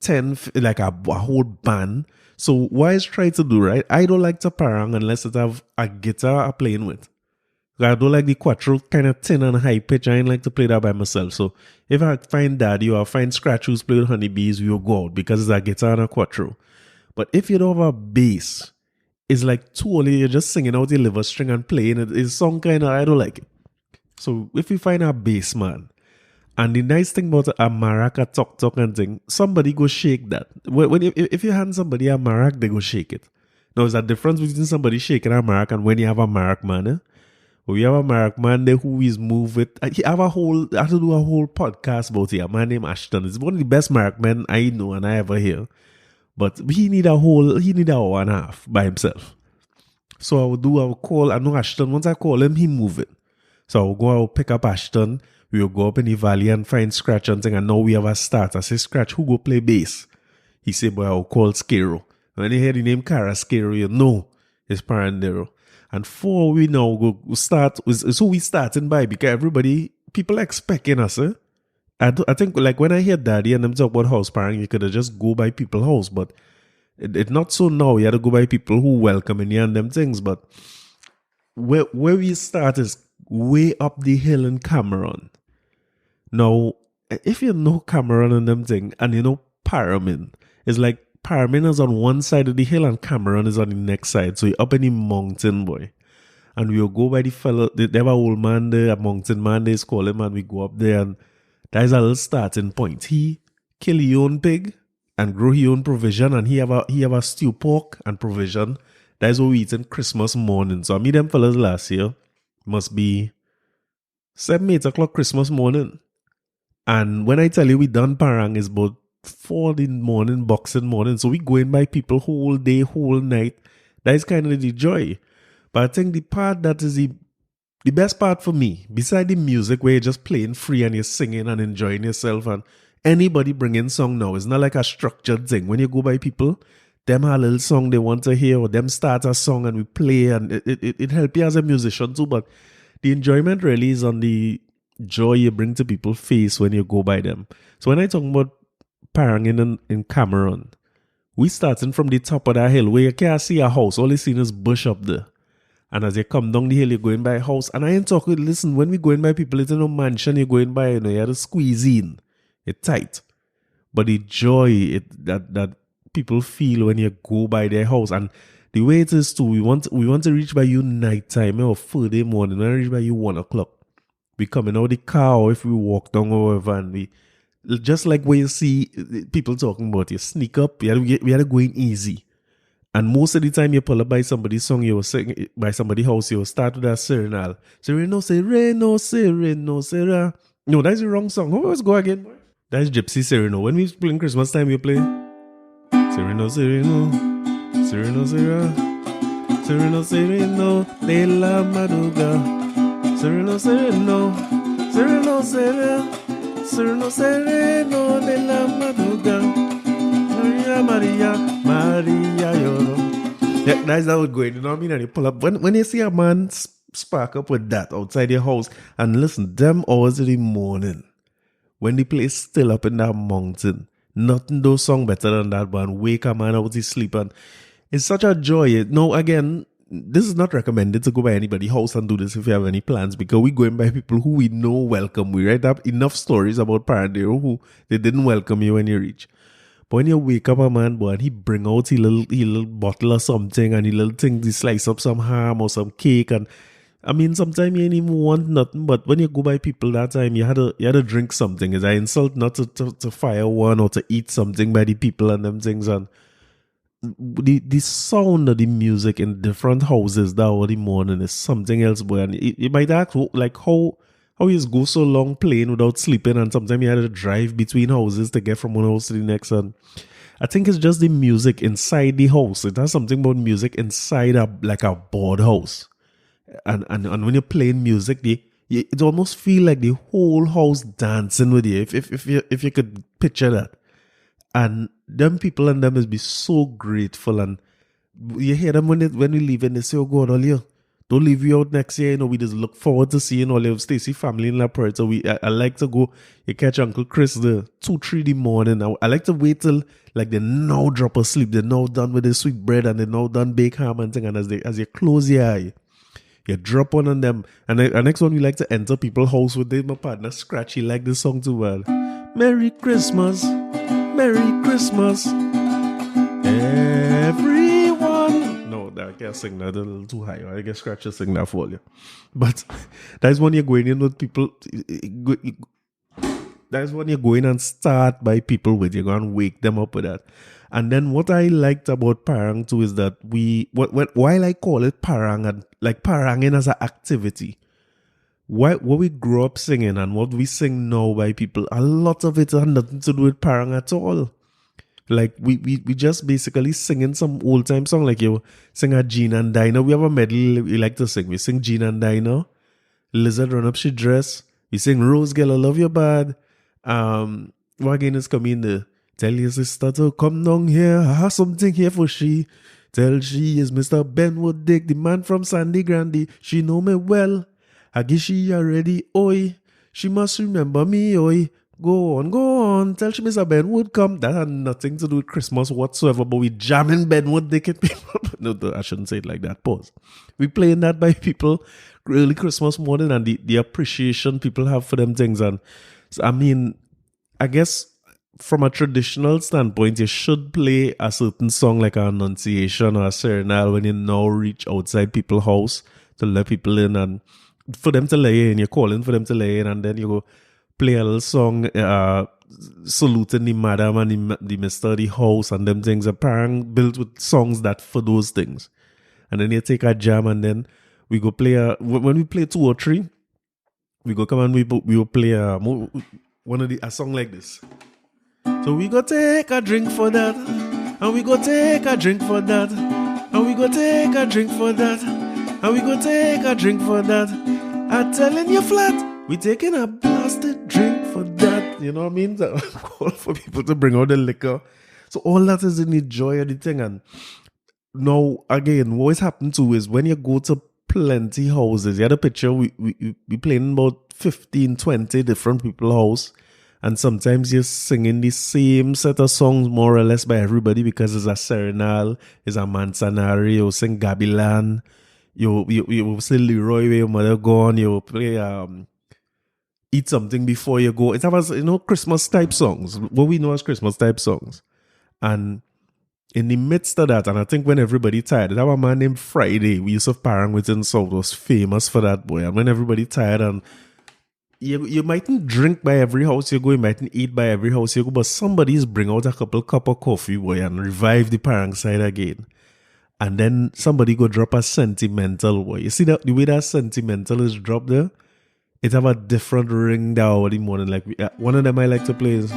10, like a whole band. So what I try to do, right? I don't like to parang unless it have a guitar I'm playing with. I don't like the quattro kind of thin and high pitch. I ain't like to play that by myself. So if I find Daddy or I find Scratch who's playing Honeybees, we will go out because it's a guitar and a quattro. But if you don't have a bass, it's like too early. You're just singing out the liver string and playing it. It's some kind of, I don't like it. So if you find a bass man, and the nice thing about a maraca talk and thing, somebody go shake that. If you hand somebody a marac, they go shake it. Now, there's a difference between somebody shaking a marac and when you have a marac man. Eh? We have a marac man there who is moved with. I have to do a whole podcast about it. A man named Ashton. It's one of the best marac men I know and I ever hear. But he need an hour and a half by himself. So I will call, I know Ashton, once I call him, he move it. So I will pick up Ashton. We will go up in the valley and find Scratch and thing. And now we have a start. I say, Scratch, who go play bass? He say, boy, I'll call Scaro. When you hear the name Cara Scaro, you know it's Parandero. And for we now go start, so we starting by because people expecting us, eh? I think like when I hear Daddy and them talk about house parang, you could have just go by people's house. But It not so now. You had to go by people who welcoming you and them things. But where we start is way up the hill in Cameron. Now, if you know Cameron and them thing, and you know Paramin, it's like Paramin is on one side of the hill and Cameron is on the next side. So you're up in the mountain, boy. And we'll go by the fellow, they have an old man there, a mountain man, they call him, and we go up there, and that is a little starting point. He kill his own pig and grow his own provision, and he have a stew pork and provision. That is what we eat in Christmas morning. So I meet them fellas last year, must be 7, 8 o'clock Christmas morning. And when I tell you we done parang, is about 4 in the morning, Boxing morning. So we going by people whole day, whole night. That is kind of the joy. But I think the part that is the best part for me, beside the music where you're just playing free and you're singing and enjoying yourself, and anybody bringing song now, it's not like a structured thing. When you go by people, them have a little song they want to hear, or them start a song and we play, and it helps you as a musician too. But the enjoyment really is on the joy you bring to people's face when you go by them. So when I talk about paranging in Cameron, we starting from the top of that hill where you can't see a house. All you see is bush up there. And as you come down the hill, you're going by a house. And I ain't talking, listen, when we going by people, it's no mansion you're going by, you have to squeeze in. It's tight. But the joy that people feel when you go by their house. And the way it is too, we want to reach by you nighttime or Friday morning. When I reach by you 1 o'clock. We coming out the car, or if we walk down or whatever, and we, just like where you see people talking about, you sneak up, we had to go in easy. And most of the time you pull up by somebody's song, you will sing by somebody's house, you will start with that serenal. Sereno, sereno, sereno, sera. No, that's the wrong song. Let's go again, boy. That's Gypsy Sereno. When we play in Christmas time, we play Sereno, sereno, sereno, sera. Sereno, sereno, de la madruga. Sereno, sereno, sereno, sera. Sereno, sereno, de la madruga. Maria, Maria, Maria, Yoro. Yeah, that's how it's going. You know what I mean? And you pull up. When you see a man spark up with that outside your house, and listen, them hours of the morning, when the place still up in that mountain, nothing those song better than that one. Wake a man out of his sleep, and it's such a joy. No, again, this is not recommended to go by anybody's house and do this if you have any plans, because we going by people who we know welcome. We write up enough stories about Parandero who they didn't welcome you when you reach. But when you wake up a man, boy, and he bring out his little bottle or something, and he little thing, he slice up some ham or some cake, and I mean, sometimes you ain't even want nothing, but when you go by people that time, you had to drink something. It's an insult not to fire one or to eat something by the people and them things. And the sound of the music in different houses that early morning is something else, boy. And you might ask, like, how you go so long playing without sleeping, and sometimes you had to drive between houses to get from one house to the next. And I think it's just the music inside the house. It has something about music inside a board house. And when you're playing music, it almost feel like the whole house dancing with you. If you could picture that. And them people and them must be so grateful. And you hear them when we leave and they say, "Oh God, all you don't leave you out next year." You know, we just look forward to seeing all your Stacy family in La Puerta. So I like to go. You catch Uncle Chris the 2-3 in the morning. I like to wait till like they now drop asleep. They're now done with the sweet bread and they're now done bake ham and thing. And as you close your eye, you drop one on them. And the next one, we like to enter people's house with them. My partner Scratchy like this song too well. Merry Christmas, Merry Christmas, everyone. No, I can't sing that. A little too high. I guess Scratchy sing that for you. But that's when you're going in with people. That's when you're going and start by people with. You're going to wake them up with that. And then what I liked about parang too is that while I call it parang and like paranging as an activity, what we grew up singing and what we sing now by people, a lot of it has nothing to do with parang at all. Like we just basically singing some old time song, like you sing a Jean and Dinah. We have a medley we like to sing. We sing Jean and Dinah, Lizard Run Up She Dress. We sing Rose Girl I Love You Bad. What again is coming there? Tell your sister to come down here. I have something here for she. Tell she is Mr. Benwood Dick, the man from Sandy Grande. She know me well. I guess she already, oi. She must remember me, oi. Go on. Tell Mr. Benwood come. That had nothing to do with Christmas whatsoever, but we jamming Benwood Dickett people. No, I shouldn't say it like that. Pause. We playing that by people early Christmas morning and the appreciation people have for them things. And so, I mean, I guess from a traditional standpoint, you should play a certain song like an Annunciation or a Serenade when you now reach outside people's house to let people in and for them to lay in. You're calling for them to lay in, and then you go play a little song saluting the madam and the Mr. the house and them things. A parang built with songs that for those things. And then you take a jam and then we go play when we play 2 or 3, we go come and we will play a song like this. So we go take a drink for that, and we go take a drink for that, and we go take a drink for that, and we go take a drink for that. I'm telling you flat, we taking a blasted drink for that. You know what I mean? So call for people to bring out the liquor. So all that is in the joy of the thing. And now again, what is happening too is when you go to plenty houses, you had a picture, we playing about 15, 20 different people's house. And sometimes you're singing the same set of songs more or less by everybody because it's a serenade, it's a manzanari, you sing Gabilan, you say Leroy where your mother gone, you play Eat Something Before You Go. It was, Christmas type songs, what we know as Christmas type songs. And in the midst of that, and I think when everybody tired, there was a man named Friday, we used to parang within South, was famous for that boy. And when everybody tired and you mightn't drink by every house you go, you mightn't eat by every house you go, but somebody's bring out a couple cup of coffee, boy, and revive the parang side again. And then somebody go drop a sentimental, boy. You see that the way that sentimental is dropped there? It have a different ring down the morning. Like one of them I like to play is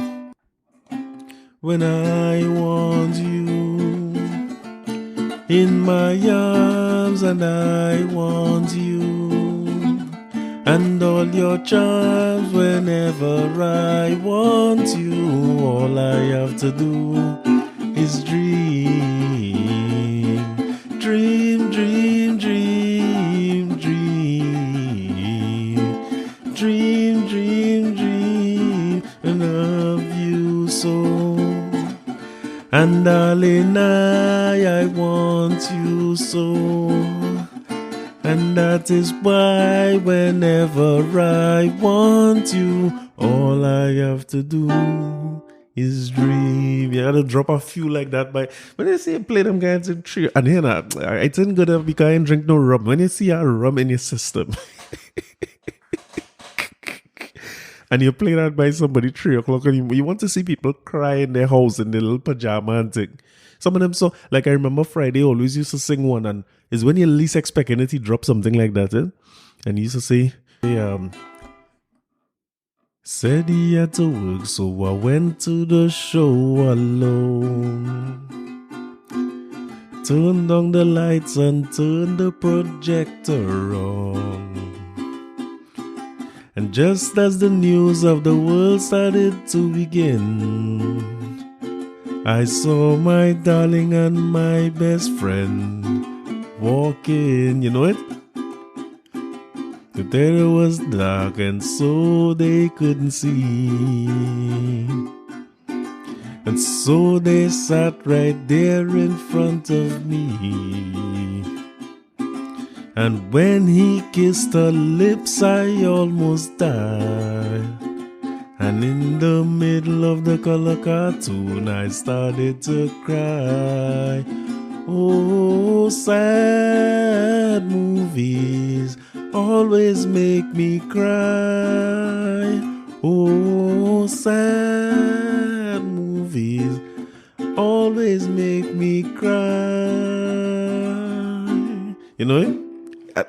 When I Want You in my arms and I want you and all your charms whenever I want you. All I have to do is dream, dream, dream, dream, dream, dream, dream, dream, and love you so. And darling, I want you so. And that is why whenever I want you, all I have to do is dream. You gotta drop a few like that. But when you see play them guys in 3, and here I didn't go there because I ain't drink no rum. When you see a rum in your system, and you play that by somebody 3 o'clock, and you want to see people cry in their house in their little pajama and thing. Some of them, so like I remember Friday always used to sing one, and it's when you least expecting it, he drop something like that, and he used to say, said he had to work, so I went to the show alone. Turned on the lights and turned the projector on. And just as the news of the world started to begin, I saw my darling and my best friend walking. You know it? The there was dark and so they couldn't see. And so they sat right there in front of me. And when he kissed her lips, I almost died. And in the middle of the color cartoon, I started to cry. Oh, sad movies always make me cry. Oh, sad movies always make me cry. You know it?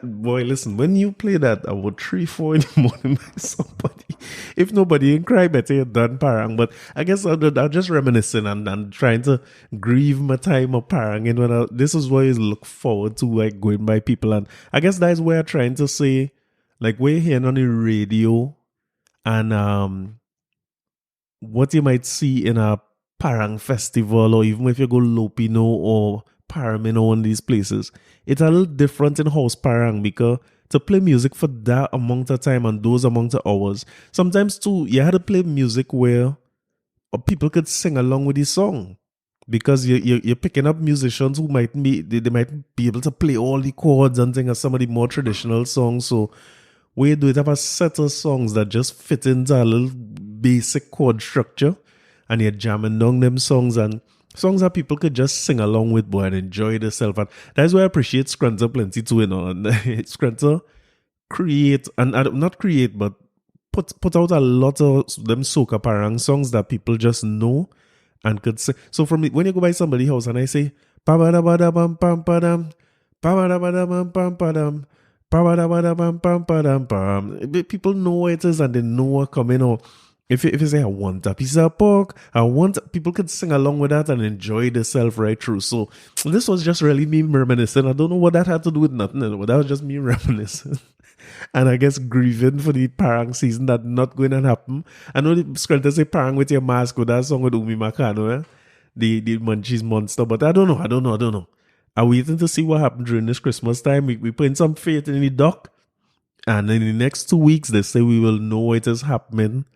Boy, listen, when you play that about 3, 4 in the morning by somebody, if nobody ain't cry, better you're done parang. But I guess I'm just reminiscing and trying to grieve my time of parang. And this is what I look forward to, like going by people. And I guess that's where I'm trying to say, like we're hearing on the radio and what you might see in a parang festival, or even if you go Lopino or Paramino in these places, it's a little different in house parang because to play music for that amount of time and those amount of hours. Sometimes too, you had to play music where people could sing along with the song. Because you're picking up musicians who might be they might be able to play all the chords and things as some of the more traditional songs. So where you do it have a set of songs that just fit into a little basic chord structure, and you're jamming down them songs and songs that people could just sing along with, boy, and enjoy themselves. And that's why I appreciate Scrunter plenty too, And Scrunter create and not create, but put out a lot of them soca parang songs that people just know and could sing. So from when you go by somebody's house and I say pa ba da ba da bam pam pa dam, pa ba da ba da bam pam pa dam, pa ba da ba da bam pam pa dam pam, people know what it is and they know what coming. Or if you say I want a piece of pork, people could sing along with that and enjoy themselves right through. So this was just really me reminiscing. I don't know what that had to do with nothing, but that was just me reminiscing. And I guess grieving for the parang season that not going to happen. I know the Scrunter say parang with your mask with that song with Umi Makano, the Munchies Monster, but I don't know. I'm waiting to see what happens during this Christmas time. We putting some faith in the doc, and in the next 2 weeks they say we will know what is happening,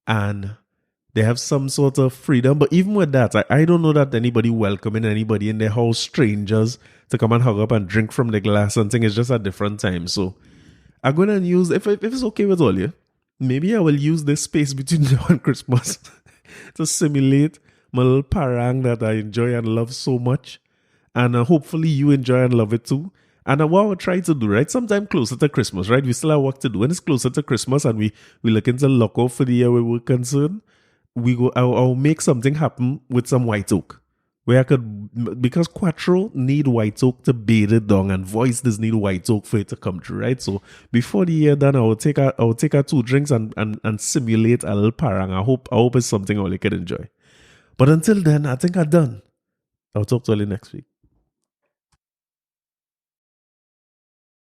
and they have some sort of freedom. But even with that, I don't know that anybody welcoming anybody in their house, strangers, to come and hug up and drink from the glass and thing. It's just a different time. So I'm going to use, if it's okay with all you, maybe I will use this space between now and Christmas to simulate my little parang that I enjoy and love so much. And hopefully you enjoy and love it too. And what I'll try to do, right, sometime closer to Christmas, right, we still have work to do. When it's closer to Christmas and we looking to lock off for the year where we're concerned, I'll make something happen with some white oak. Where I could, because Quattro need white oak to bathe it down, and voice does need white oak for it to come true, right? So before the year done, I will take her 2 drinks and simulate a little parang. I hope it's something all you can enjoy. But until then, I think I'm done. I'll talk to you next week.